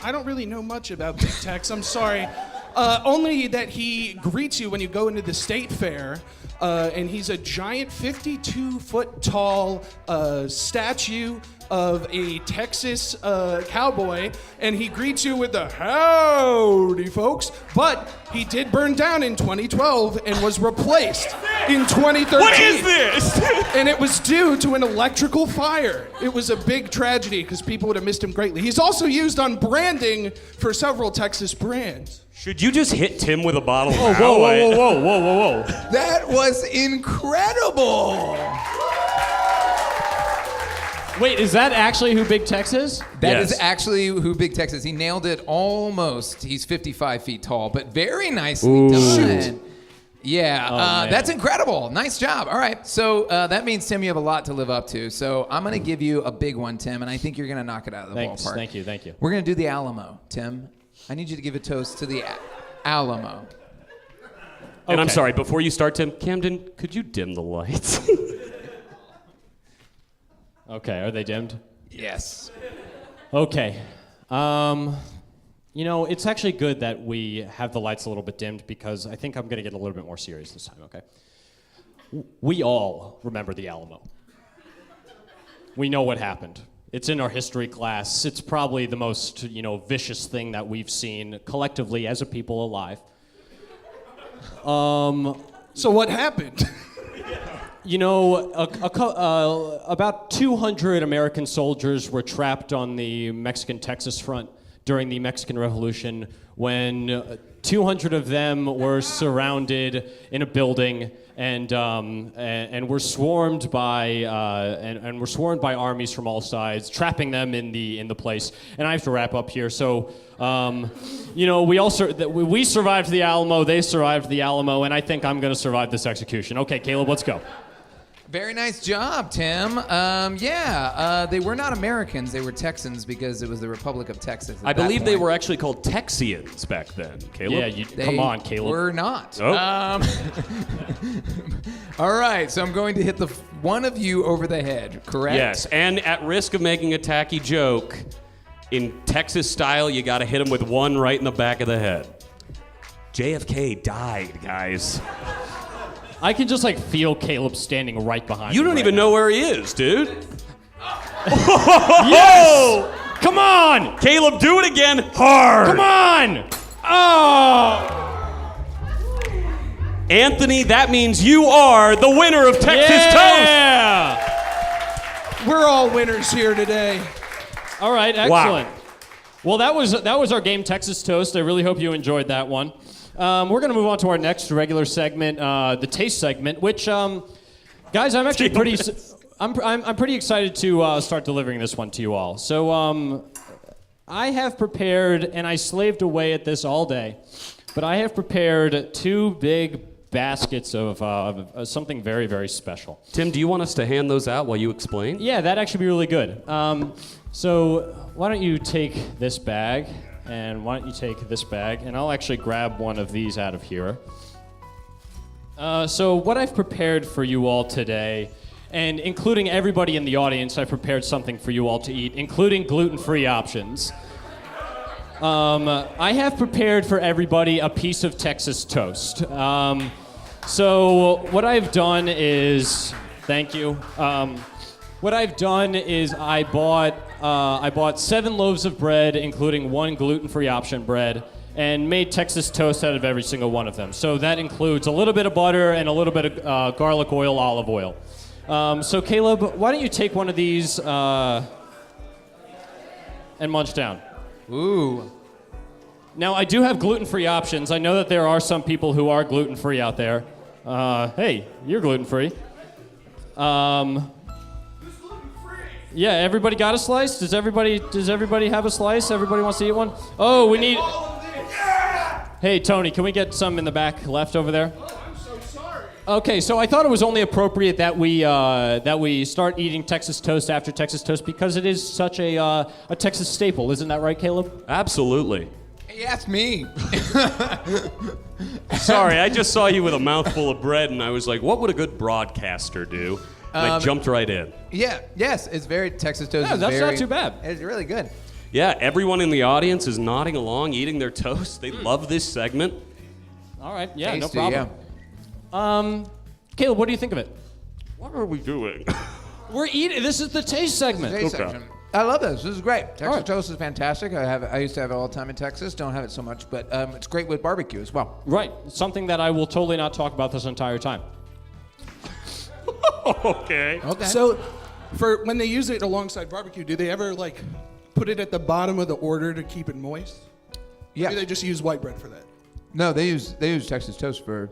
I don't really know much about big techs. I'm sorry. Only that he greets you when you go into the state fair, and he's a giant 52-foot tall statue of a Texas cowboy, and he greets you with the howdy, folks. But he did burn down in 2012 and was replaced in 2013. What is this? And it was due to an electrical fire. It was a big tragedy because people would have missed him greatly. He's also used on branding for several Texas brands. Should you just hit Tim with a bottle Oh, now? whoa. That was incredible. Wait, is that actually who Big Tex is? That Yes. is actually who Big Tex is. He nailed it almost. He's 55 feet tall, but very nicely done. Yeah, man. that's incredible. Nice job. All right, so that means, Tim, you have a lot to live up to. So I'm going to give you a big one, Tim, and I think you're going to knock it out of the Thanks. ballpark. Thank you. We're going to do the Alamo, Tim. I need you to give a toast to the Alamo. And I'm Okay. sorry, before you start, Tim, Camden, could you dim the lights? Okay, are they dimmed? Yes. Okay. It's actually good that we have the lights a little bit dimmed because I think I'm going to get a little bit more serious this time, okay? We all remember the Alamo. We know what happened. It's in our history class. It's probably the most, vicious thing that we've seen collectively as a people alive. So what happened? About 200 American soldiers were trapped on the Mexican-Texas front during the Mexican Revolution when 200 of them were surrounded in a building and were swarmed by armies from all sides, trapping them in the place. And I have to wrap up here. So, we survived the Alamo. They survived the Alamo, and I think I'm going to survive this execution. Okay, Caleb, let's go. Very nice job, Tim. They were not Americans. They were Texans because it was the Republic of Texas. I believe they were actually called Texians back then, Caleb. Yeah, They come on, Caleb. were not. Oh. All right, so I'm going to hit one of you over the head, correct? Yes, and at risk of making a tacky joke, in Texas style, you got to hit him with one right in the back of the head. JFK died, guys. I can just feel Caleb standing right behind You me don't right even now. know where he is, dude. Yes! Come on! Caleb, do it again hard. Come on! Oh! Anthony, that means you are the winner of Texas Toast. Yeah! We're all winners here today. All right, Wow. excellent. Well, that was our game, Texas Toast. I really hope you enjoyed that one. We're going to move on to our next regular segment, the taste segment, which, guys, I'm actually I'm pretty excited to start delivering this one to you all. So I have prepared, and I slaved away at this all day, but I have prepared two big baskets of something very, very special. Tim, do you want us to hand those out while you explain? Yeah, that'd actually be really good. So why don't you take this bag? And why don't you take this bag, and I'll actually grab one of these out of here. So what I've prepared for you all today, and including everybody in the audience, I've prepared something for you all to eat, including gluten-free options. I have prepared for everybody a piece of Texas toast. So what I've done is, thank you. What I've done is I bought 7 loaves of bread, including 1 gluten-free option bread, and made Texas toast out of every single one of them. So that includes a little bit of butter and a little bit of garlic oil, olive oil. So Caleb, why don't you take one of these and munch down? Ooh. Now, I do have gluten-free options. I know that there are some people who are gluten-free out there. Hey, you're gluten-free. Yeah, everybody got a slice? Does everybody have a slice? Everybody wants to eat one? Oh, we need... Hey, Tony, can we get some in the back left over there? Oh, I'm so sorry. Okay, so I thought it was only appropriate that we start eating Texas toast after Texas toast because it is such a Texas staple. Isn't that right, Caleb? Absolutely. He asked me. Sorry, I just saw you with a mouthful of bread, and I was like, what would a good broadcaster do? And I jumped right in. Yeah, yes, it's very Texas toast. Yeah, is that's very, not too bad. It's really good. Yeah, everyone in the audience is nodding along, eating their toast. They love this segment. All right, yeah, Tasty, no problem. Caleb, what do you think of it? What are we doing? We're eating. This is the taste segment. Taste section. I love this. This is great. Texas right. toast is fantastic. I used to have it all the time in Texas. Don't have it so much, but it's great with barbecue as well. Right, something that I will totally not talk about this entire time. Okay. Okay. So, for when they use it alongside barbecue, do they ever like put it at the bottom of the order to keep it moist? yeah. Or do they just use white bread for that? No, they use Texas toast for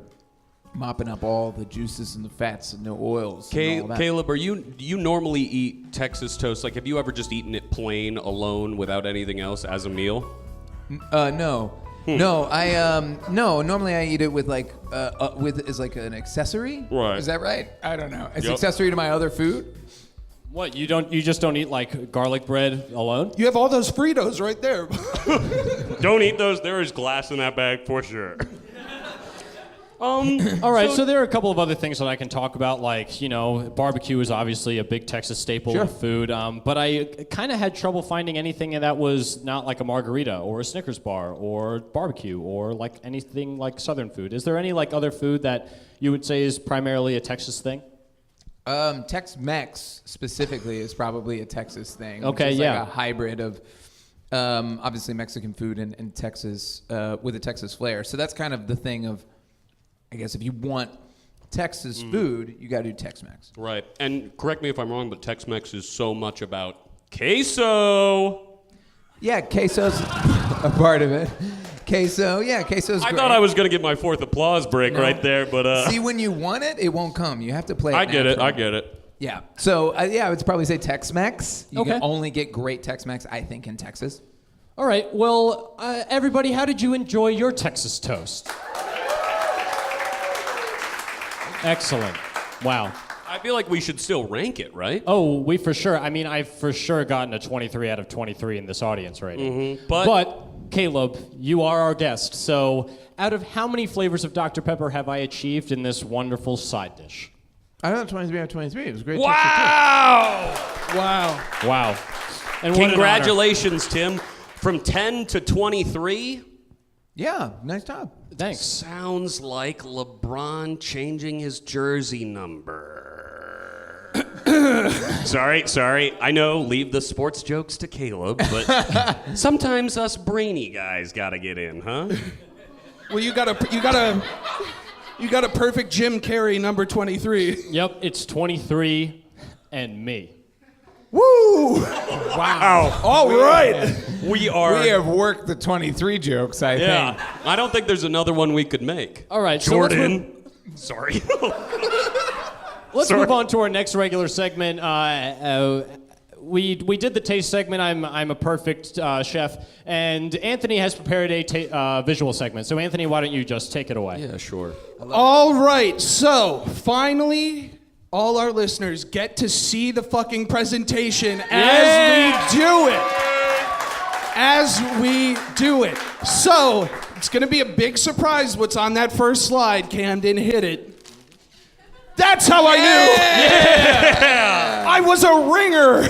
mopping up all the juices and the fats and the oils. And all that. Caleb, do you normally eat Texas toast? Like, have you ever just eaten it plain, alone, without anything else as a meal? No. No, no. Normally I eat it with like as like an accessory. Right. Is that right? I don't know. It's Yep. accessory to my other food. What, you just don't eat like garlic bread alone? You have all those Fritos right there. Don't eat those. There is glass in that bag for sure. All right, so there are a couple of other things that I can talk about, like, you know, barbecue is obviously a big Texas staple of food, but I kind of had trouble finding anything that was not like a margarita or a Snickers bar or barbecue or like anything like Southern food. Is there any like other food that you would say is primarily a Texas thing? Tex-Mex specifically is probably a Texas thing. Okay, which is yeah. like a hybrid of obviously Mexican food and Texas with a Texas flair. So that's kind of the thing of, I guess, if you want Texas food, you got to do Tex-Mex. Right. And correct me if I'm wrong, but Tex-Mex is so much about queso. Yeah, queso's a part of it. Queso, yeah, queso's I great. thought I was going to get my fourth applause break right there, but... See, when you want it, it won't come. You have to play it I get it. natural. I get it. Yeah. So, yeah, I would probably say Tex-Mex. You Okay. can only get great Tex-Mex, I think, in Texas. All right, well, everybody, how did you enjoy your Texas toast? Excellent. Wow. I feel like we should still rank it, right? Oh, we for sure. I mean, I've for sure gotten a 23 out of 23 in this audience rating. But Caleb, you are our guest. So, out of how many flavors of Dr. Pepper have I achieved in this wonderful side dish? I don't know, 23 out of 23. It was great. Wow! Wow. Wow. And what an honor. Congratulations, Tim. From 10 to 23? Yeah, nice job. Thanks. Sounds like LeBron changing his jersey number. Sorry. I know, leave the sports jokes to Caleb, but sometimes us brainy guys gotta get in, huh? Well, you got a perfect Jim Carrey number 23. Yep, it's 23 and me. Woo! Wow. All right. We have worked the 23 jokes, I Yeah. I don't think there's another one we could make. All right, Jordan. Sorry. Let's move on to our next regular segment. We did the taste segment. I'm a perfect chef, and Anthony has prepared a visual segment. So Anthony, why don't you just take it away? Yeah, sure. All right. So, finally, all our listeners get to see the fucking presentation as we do it. So, it's going to be a big surprise what's on that first slide. Camden, hit it. That's how I knew. Yeah. I was a ringer.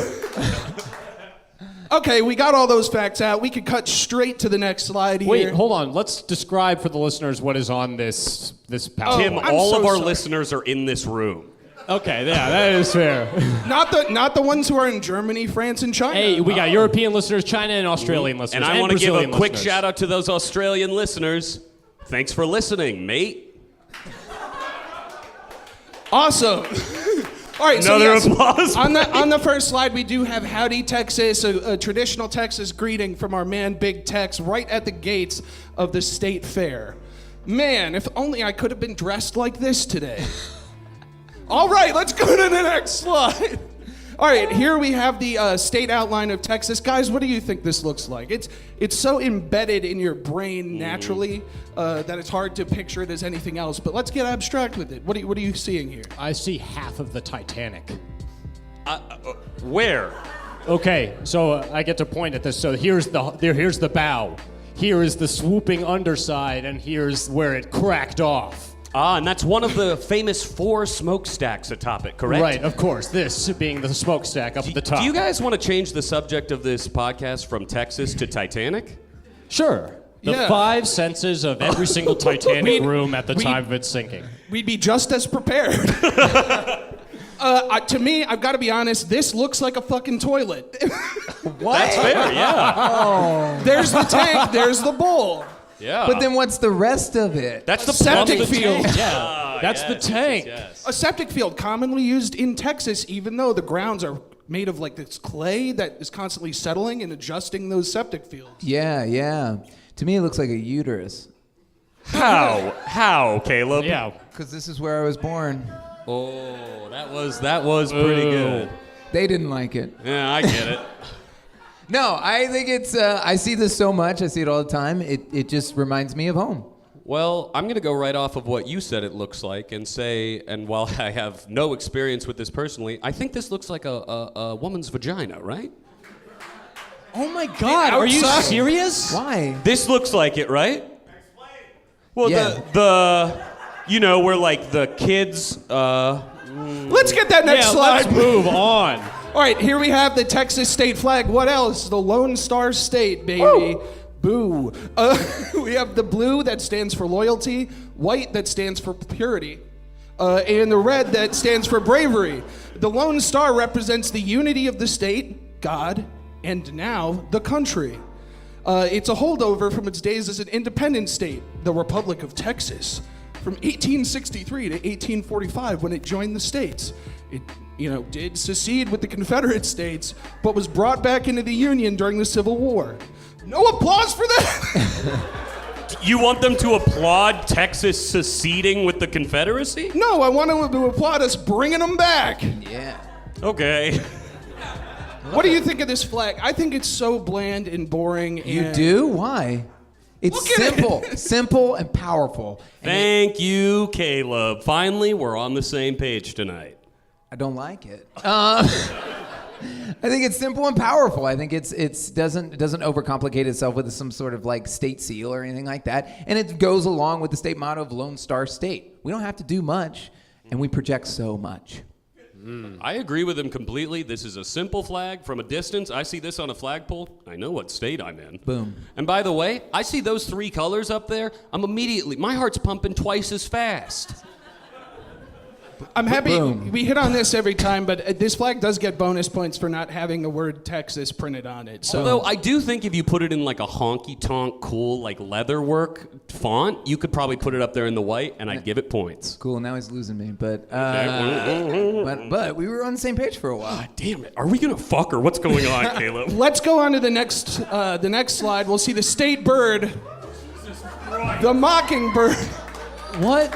Okay, we got all those facts out. We could cut straight to the next slide here. Wait, hold on. Let's describe for the listeners what is on this PowerPoint. Tim, I'm all so of our sorry. listeners are in this room. Okay, yeah, that is fair. Not the ones who are in Germany, France, and China. Hey, we got European listeners, China and Australian listeners, And I want to give a Brazilian quick listeners. shout out to those Australian listeners. Thanks for listening, mate. Awesome. All right, Another so yes, applause, on the first slide, we do have Howdy, Texas, a traditional Texas greeting from our man Big Tex right at the gates of the state fair. Man, if only I could have been dressed like this today. All right, let's go to the next slide. All right, here we have the state outline of Texas. Guys, what do you think this looks like? It's so embedded in your brain naturally that it's hard to picture it as anything else. But let's get abstract with it. What are you seeing here? I see half of the Titanic. Where? Okay, so I get to point at this. So here's the bow. Here is the swooping underside, and here's where it cracked off. Ah, and that's one of the famous 4 smokestacks atop it, correct? Right, of course. This being the smokestack up at the top. Do you guys want to change the subject of this podcast from Texas to Titanic? Sure. The Yeah. 5 senses of every single Titanic room at the time of its sinking. We'd be just as prepared. To me, I've got to be honest, this looks like a fucking toilet. That's fair, yeah. There's the tank, there's the bowl. Yeah. But then what's the rest of it? That's the septic plumb of the field. tank. Yeah, that's the tank. Yes. A septic field commonly used in Texas, even though the grounds are made of like this clay that is constantly settling and adjusting those septic fields. Yeah. To me, it looks like a uterus. How, Caleb? Yeah. Because this is where I was born. Oh, that was pretty good. They didn't like it. Yeah, I get it. No, I think it's, I see this so much. I see it all the time. It just reminds me of home. Well, I'm going to go right off of what you said it looks like and say, and while I have no experience with this personally, I think this looks like a woman's vagina, right? Oh my God, are you serious? Why? This looks like it, right? Explain. Well, Yeah. where like the kids, Let's get that next Yeah, slide. let's move on. All right, here we have the Texas state flag. What else? The Lone Star State, baby. Woo. Boo. We have the blue that stands for loyalty, white that stands for purity, and the red that stands for bravery. The Lone Star represents the unity of the state, God, and now the country. It's a holdover from its days as an independent state, the Republic of Texas, from 1863 to 1845 when it joined the states. It did secede with the Confederate States, but was brought back into the Union during the Civil War. No applause for that! you want them to applaud Texas seceding with the Confederacy? No, I want them to applaud us bringing them back. Yeah. Okay. What do you think of this flag? I think it's so bland and boring. You and do? Why? It's Look at simple. Simple and powerful. And Thank you, Caleb. Finally, we're on the same page tonight. I don't like it. I think it's simple and powerful. I think it doesn't overcomplicate itself with some sort of like state seal or anything like that. And it goes along with the state motto of Lone Star State. We don't have to do much, and we project so much. I agree with him completely. This is a simple flag. From a distance, I see this on a flagpole. I know what state I'm in. Boom. And by the way, I see those 3 colors up there. My heart's pumping twice as fast. I'm happy Boom. we hit on this every time, but this flag does get bonus points for not having the word Texas printed on it. So Although I do think if you put it in like a honky-tonk, cool, like leatherwork font, you could probably put it up there in the white, and I'd give it points. Cool. Now he's losing me, but but we were on the same page for a while. God damn it. Are we going to fuck or what's going on, Caleb? let's go on to the next slide. We'll see the state bird, the mockingbird. What?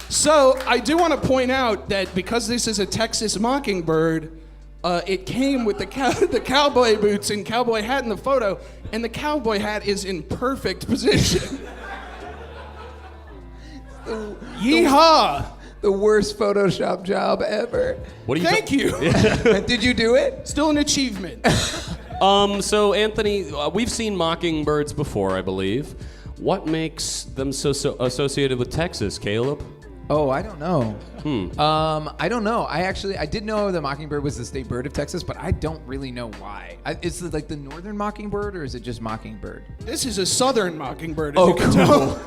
So I do want to point out that because this is a Texas mockingbird, it came with the cowboy boots and cowboy hat in the photo, and the cowboy hat is in perfect position. Yeehaw! The worst Photoshop job ever. What do you Thank you. Did you do it? Still an achievement. So Anthony, we've seen mockingbirds before, I believe. What makes them so associated with Texas, Caleb? Oh, I don't know. I don't know. I did know the mockingbird was the state bird of Texas, but I don't really know why. Is it like the northern mockingbird, or is it just mockingbird? This is a southern mockingbird, as Oh, you can cool. tell.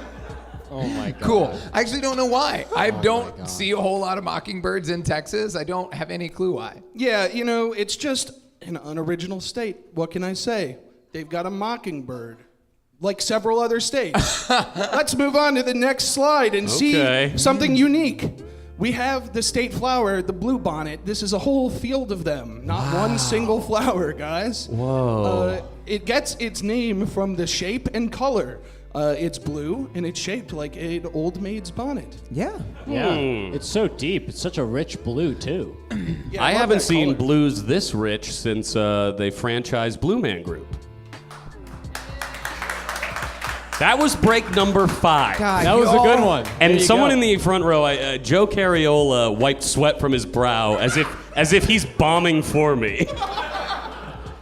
Oh my God. Cool. I actually don't know why. I don't see a whole lot of mockingbirds in Texas. I don't have any clue why. Yeah, you know, it's just an unoriginal state. What can I say? They've got a mockingbird, like several other states. Let's move on to the next slide and see something unique. We have the state flower, the bluebonnet. This is a whole field of them, not one single flower, guys. Whoa. It gets its name from the shape and color. It's blue, and it's shaped like an old maid's bonnet. Yeah. Yeah. It's so deep. It's such a rich blue, too. Yeah, I love haven't that seen color. blues this rich since they franchised Blue Man Group. That was break number 5. God, That was a good one. And There you someone go. in the front row, Joe Carriola, wiped sweat from his brow as if he's bombing for me.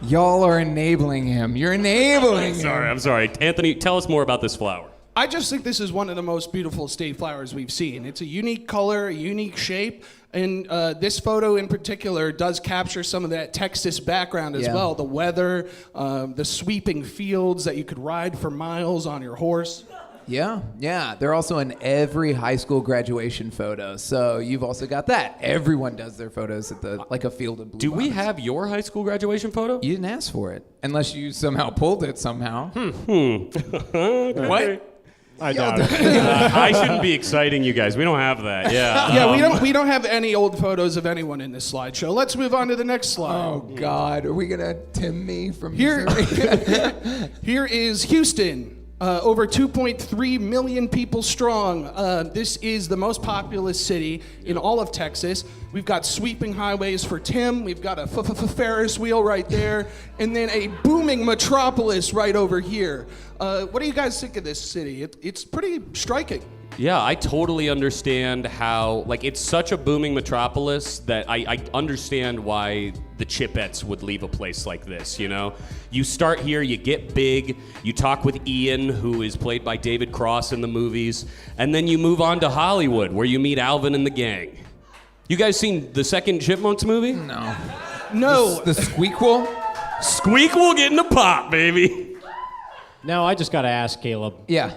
Y'all are enabling him. You're enabling him. I'm sorry. Anthony, tell us more about this flower. I just think this is one of the most beautiful state flowers we've seen. It's a unique color, a unique shape, and this photo in particular does capture some of that Texas background as well. The weather, the sweeping fields that you could ride for miles on your horse. Yeah, yeah. They're also in every high school graduation photo. So you've also got that. Everyone does their photos at a field of blue. Do we bonnets. have your high school graduation photo? You didn't ask for it, unless you somehow pulled it somehow. What? I doubt it. I shouldn't be exciting you guys. We don't have that. Yeah. Yeah, we don't have any old photos of anyone in this slideshow. Let's move on to the next slide. Oh God, are we gonna Tim me from Here- Missouri? Here is Houston. Over 2.3 million people strong. This is the most populous city in all of Texas. We've got sweeping highways for Tim. We've got a Ferris wheel right there. And then a booming metropolis right over here. What do you guys think of this city? It's pretty striking. Yeah, I totally understand how, it's such a booming metropolis that I understand why the Chipettes would leave a place like this, you know? You start here, you get big, you talk with Ian, who is played by David Cross in the movies, and then you move on to Hollywood, where you meet Alvin and the gang. You guys seen the second Chipmunks movie? No. No. The Squeakquel? Squeak will get in the pot, baby. Now, I just got to ask, Caleb, Yeah.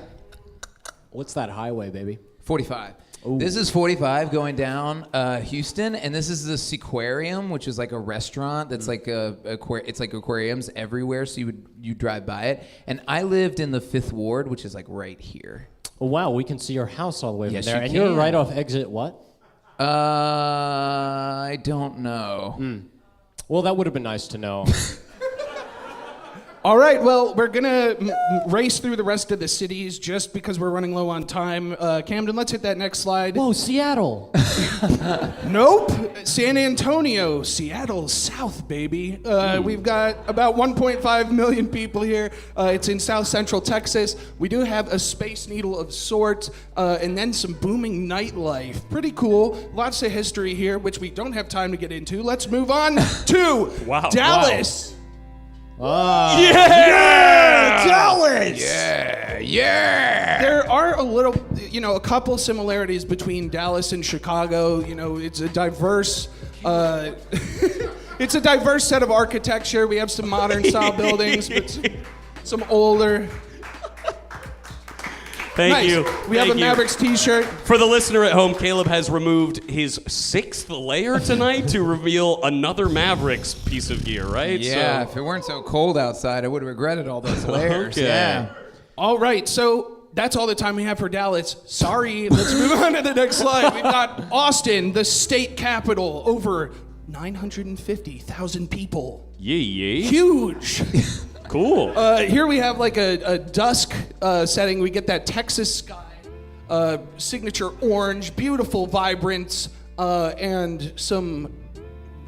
what's that highway, baby? 45. This is 45 going down Houston, and this is the Seaquarium, which is like a restaurant that's like it's like aquariums everywhere, so you drive by it. And I lived in the 5th Ward, which is like right here. Oh, wow, we can see your house all the way Yes, from there. you And you're can. right off exit what? I don't know. Well, that would have been nice to know. All right, well, we're going to race through the rest of the cities just because we're running low on time. Camden, let's hit that next slide. Whoa, Seattle. Nope. San Antonio, Seattle South, baby. We've got about 1.5 million people here. It's in South Central Texas. We do have a Space Needle of sorts, and then some booming nightlife. Pretty cool. Lots of history here, which we don't have time to get into. Let's move on to Dallas. Yeah! Dallas! Yeah. There are a couple similarities between Dallas and Chicago. You know, it's a diverse, it's a diverse set of architecture. We have some modern style buildings, but some older. Thank Nice. you. We have a Thank you. Mavericks t-shirt. For the listener at home, Caleb has removed his 6th layer tonight to reveal another Mavericks piece of gear, right? Yeah, if it weren't so cold outside, I would have regretted all those layers. Okay. Yeah. All right, so that's all the time we have for Dallas. Sorry, let's move on to the next slide. We've got Austin, the state capital, over 950,000 people. Yeah. Huge. Cool. Here we have like a dusk setting. We get that Texas sky, signature orange, beautiful vibrance, and some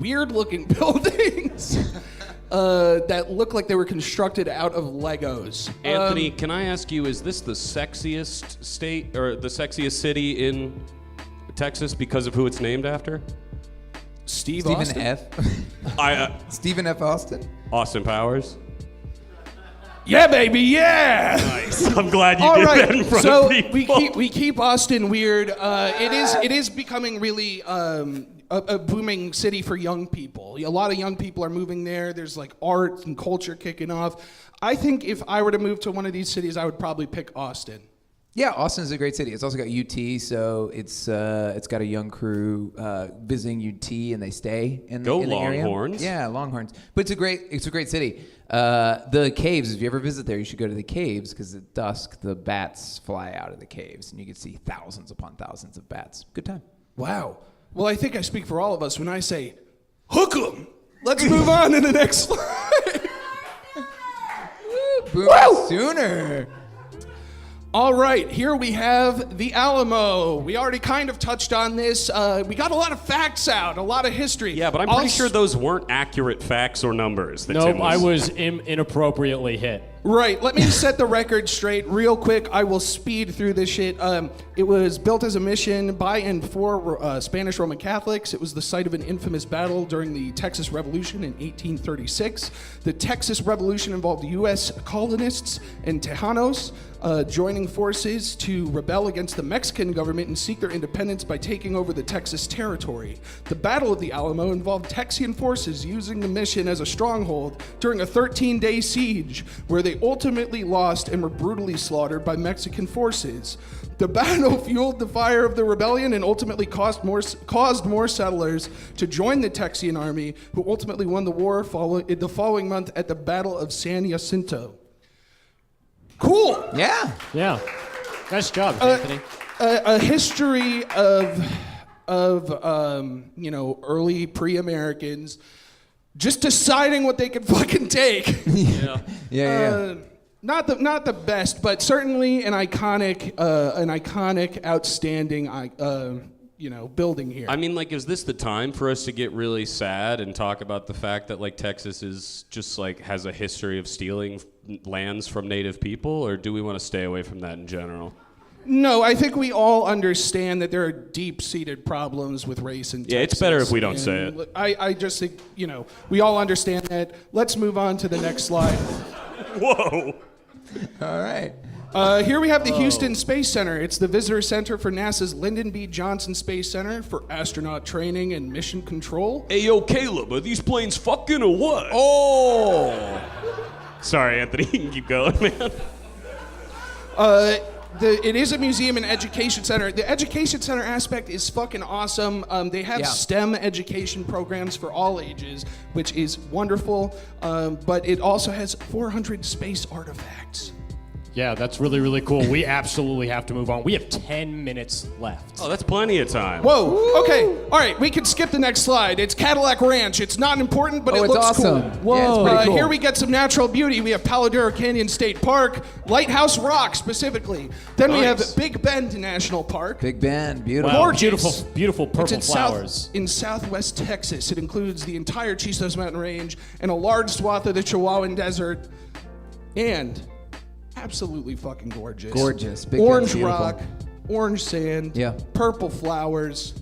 weird-looking buildings that look like they were constructed out of Legos. Anthony, can I ask you, is this the sexiest state or the sexiest city in Texas because of who it's named after? Stephen Stephen F. Stephen F. Austin. Austin Powers. Yeah, baby, yeah. Nice. I'm glad you All did right, that in front so of people. we keep Austin weird. It is becoming really a booming city for young people. A lot of young people are moving there. There's like art and culture kicking off. I think if I were to move to one of these cities, I would probably pick Austin. Yeah, Austin's a great city. It's also got UT, so it's got a young crew visiting UT, and they stay in the area. Longhorns. Yeah, Longhorns. But it's a great city. The caves. If you ever visit there, you should go to the caves because at dusk the bats fly out of the caves, and you can see thousands upon thousands of bats. Good time. Wow. Well, I think I speak for all of us when I say, hook 'em. Let's move on to the next slide. Woo! Sooner. All right, here we have the Alamo. We already kind of touched on this. We got a lot of facts out, a lot of history. Yeah, but I'm pretty sure those weren't accurate facts or numbers. That Nope, Tim I was inappropriately hit. Right, let me set the record straight real quick. I will speed through this shit. It was built as a mission by and for Spanish Roman Catholics. It was the site of an infamous battle during the Texas Revolution in 1836. The Texas Revolution involved U.S. colonists and Tejanos joining forces to rebel against the Mexican government and seek their independence by taking over the Texas territory. The Battle of the Alamo involved Texian forces using the mission as a stronghold during a 13-day siege where they ultimately lost and were brutally slaughtered by Mexican forces. The battle fueled the fire of the rebellion and ultimately caused more settlers to join the Texian army, who ultimately won the war the following month at the Battle of San Jacinto. Cool. Yeah. Yeah. Nice job, Anthony. A history of early pre-Americans just deciding what they could fucking take. Yeah. Not the best, but certainly an iconic, outstanding, building here. I mean, like, is this the time for us to get really sad and talk about the fact that, like, Texas is just, like, has a history of stealing lands from native people, or do we want to stay away from that in general? No, I think we all understand that there are deep-seated problems with race in Texas. Yeah, it's better if we don't say it. I just think, we all understand that. Let's move on to the next slide. Whoa! All right. Here we have the Houston Space Center. It's the visitor center for NASA's Lyndon B. Johnson Space Center for astronaut training and mission control. Hey, yo, Caleb, are these planes fucking or what? Oh. Sorry, Anthony, you can keep going, man. It is a museum and education center. The education center aspect is fucking awesome. They have STEM education programs for all ages, which is wonderful. But it also has 400 space artifacts. Yeah, that's really, really cool. We absolutely have to move on. We have 10 minutes left. Oh, that's plenty of time. Whoa. Okay. All right. We can skip the next slide. It's Cadillac Ranch. It's not important, but it looks awesome. cool. Whoa. Yeah, it's pretty cool. Here we get some natural beauty. We have Paladero Canyon State Park, Lighthouse Rock specifically. Then we have Big Bend National Park. Big Bend, beautiful. Wow, Gorgeous. beautiful purple It's flowers. in southwest Texas. It includes the entire Chisos Mountain Range and a large swath of the Chihuahuan Desert. And absolutely fucking gorgeous. Gorgeous. Big Orange Bend's beautiful. rock, orange sand, Yeah. purple flowers.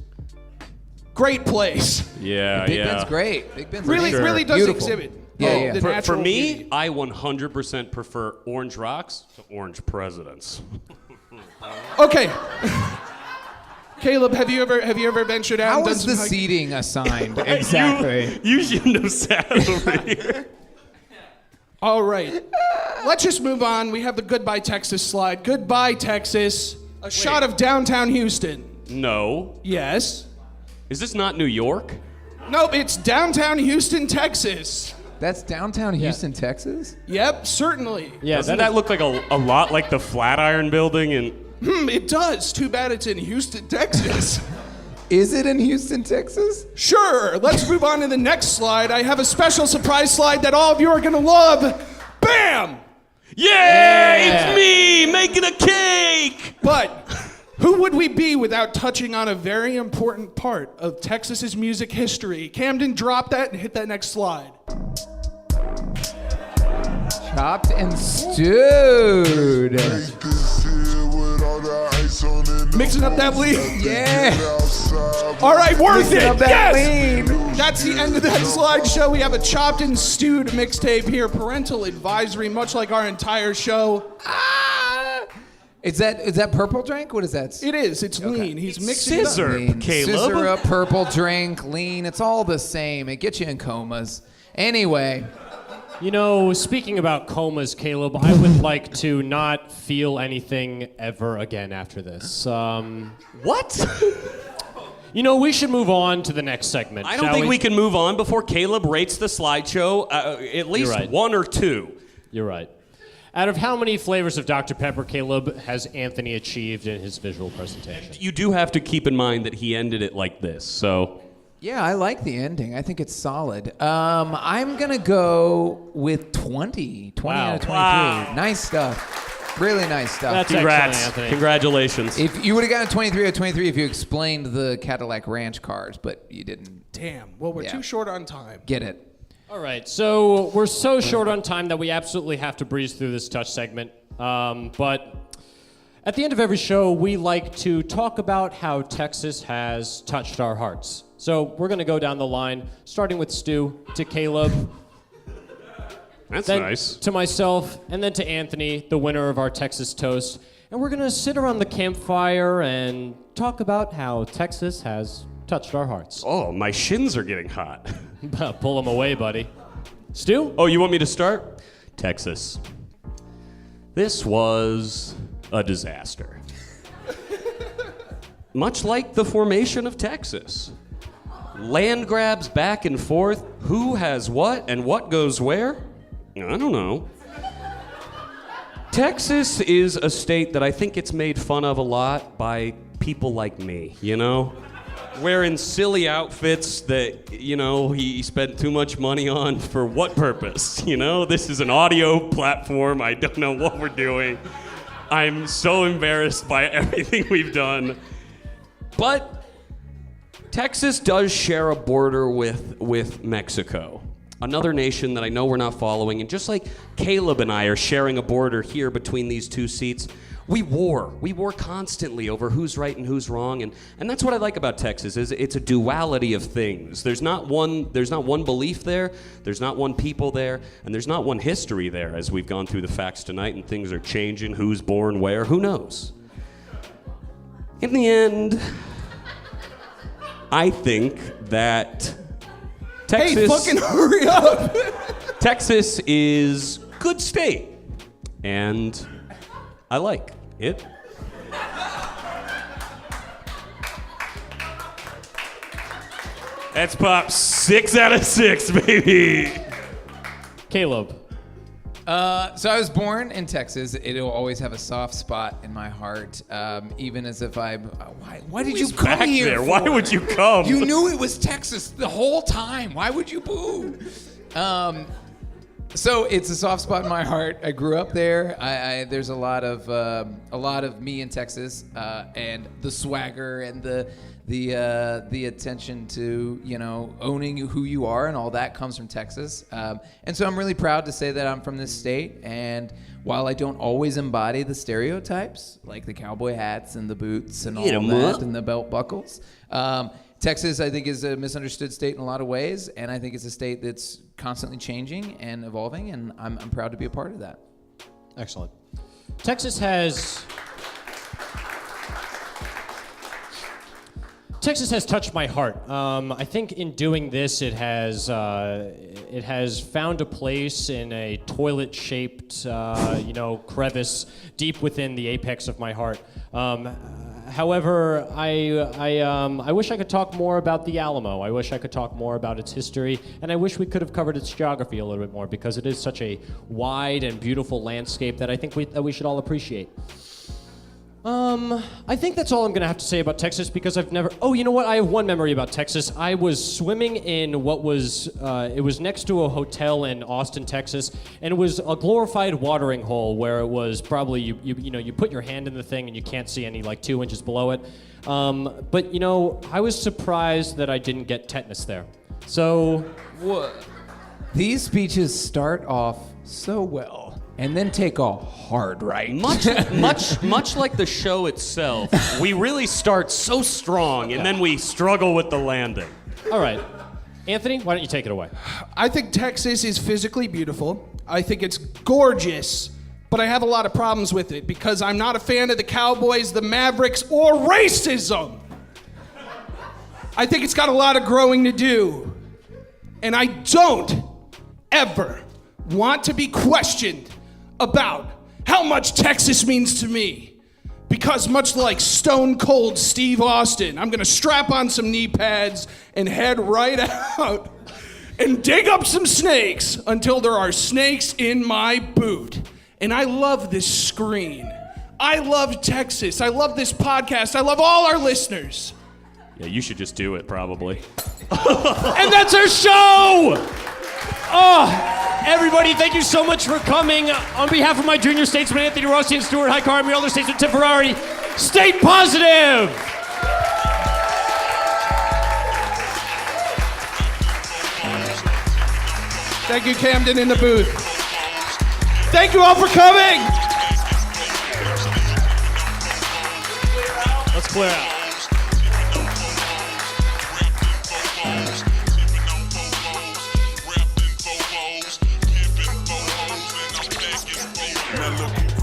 Great place. Yeah, Big yeah. Ben's great. Big Ben's Really, great. really does Beautiful. exhibit. Yeah. The For natural me, beauty. I 100% prefer orange rocks to orange presidents. Okay. Caleb, have you ever ventured out? How and done is some the hiking? seating assigned exactly? You shouldn't have sat over here. All right. Let's just move on. We have the Goodbye Texas slide. Goodbye Texas. A shot of downtown Houston. No. Yes. Is this not New York? Nope, it's downtown Houston, Texas. That's downtown Houston, Texas? Yep, certainly. Yeah, Doesn't that look like a lot like the Flatiron Building in... It does. Too bad it's in Houston, Texas. Is it in Houston, Texas? Sure. Let's move on to the next slide. I have a special surprise slide that all of you are going to love. Bam! Yeah, it's me making a cake! But who would we be without touching on a very important part of Texas's music history? Camden, drop that and hit that next slide. Chopped and stewed. Mixing up that lean. Yeah. All right, worth Mixing it. up that Yes. lean. That's the end of that slideshow. We have a chopped and stewed mixtape here. Parental advisory, much like our entire show. Is that purple drink? What is that? It is. It's lean. He's mixing it up. Scissor, Lean. Caleb. Scissor up, purple drink, lean. It's all the same. It gets you in comas. Anyway, You know, speaking about comas, Caleb, I would like to not feel anything ever again after this. What? You know, we should move on to the next segment. I don't think we can move on before Caleb rates the slideshow at least right. 1 or 2. You're right. Out of how many flavors of Dr. Pepper, Caleb, has Anthony achieved in his visual presentation? You do have to keep in mind that he ended it like this, so... Yeah, I like the ending. I think it's solid. I'm going to go with 20. 20 out of 23. Wow. Nice stuff. Really nice stuff. That's Congrats. excellent, Anthony. Congratulations. If you would have gotten 23 out of 23 if you explained the Cadillac Ranch cars, but you didn't Damn. Well, we're Yeah. too short on time. get it. All right, so we're so short on time that we absolutely have to breeze through this touch segment. But at the end of every show, we like to talk about how Texas has touched our hearts. So we're going to go down the line, starting with Stu, to Caleb, That's then nice. to myself, and then to Anthony, the winner of our Texas toast. And we're going to sit around the campfire and talk about how Texas has touched our hearts. Oh, my shins are getting hot. Pull them away, buddy. Stu? Oh, you want me to start? Texas. This was a disaster. Much like the formation of Texas. Land grabs back and forth. Who has what and what goes where? I don't know. Texas is a state that I think gets made fun of a lot by people like me, you know? Wearing silly outfits that, you know, he spent too much money on for what purpose? You know, this is an audio platform. I don't know what we're doing. I'm so embarrassed by everything we've done. But Texas does share a border with Mexico, another nation that I know we're not following. And just like Caleb and I are sharing a border here between these two seats, we war constantly over who's right and who's wrong, and that's what I like about Texas. Is it's a duality of things. There's not one belief there, there's not one people there, and there's not one history there. As we've gone through the facts tonight, and things are changing. Who's born where? Who knows? In the end, I think that Texas. Hey, fucking hurry up! Texas is good state, and I like it. That's pop 6 out of 6, baby. Caleb. So I was born in Texas. It'll always have a soft spot in my heart, even as if I. Why did you Who's come back here? there? Why for? would you come? You knew it was Texas the whole time. Why would you boo? So it's a soft spot in my heart. I grew up there. There's a lot of me in Texas, and the swagger and the attention to, you know, owning who you are and all that comes from Texas. And so I'm really proud to say that I'm from this state. And while I don't always embody the stereotypes, like the cowboy hats and the boots and all that and the belt buckles, Texas, I think, is a misunderstood state in a lot of ways, and I think it's a state that's constantly changing and evolving, and I'm proud to be a part of that. Excellent. Texas has touched my heart. I think in doing this, it has found a place in a toilet-shaped, crevice deep within the apex of my heart. However, I wish I could talk more about the Alamo. I wish I could talk more about its history, and I wish we could have covered its geography a little bit more, because it is such a wide and beautiful landscape that I think we should all appreciate. I think that's all I'm gonna have to say about Texas, because I've never. Oh, you know what? I have one memory about Texas. I was swimming in what was it was next to a hotel in Austin, Texas, and it was a glorified watering hole where it was probably you put your hand in the thing and you can't see any like 2 inches below it. But you know, I was surprised that I didn't get tetanus there. So These speeches start off so well and then take a hard right. Much like the show itself, we really start so strong and then we struggle with the landing. all right, Anthony, why don't you take it away? I think Texas is physically beautiful. I think it's gorgeous, but I have a lot of problems with it because I'm not a fan of the Cowboys, the Mavericks, or racism. I think it's got a lot of growing to do. And I don't ever want to be questioned about how much Texas means to me. Because much like Stone Cold Steve Austin, I'm gonna strap on some knee pads and head right out and dig up some snakes until there are snakes in my boot. And I love this screen. I love Texas. I love this podcast. I love all our listeners. Yeah, you should just do it, probably. And that's our show! Oh, everybody, thank you so much for coming. On behalf of my junior statesmen, Anthony Rossi and Stuart Highcar, and my older statesman, Tim Ferrari, stay positive! Thank you, Camden, in the booth. Thank you all for coming! Let's clear out. Now look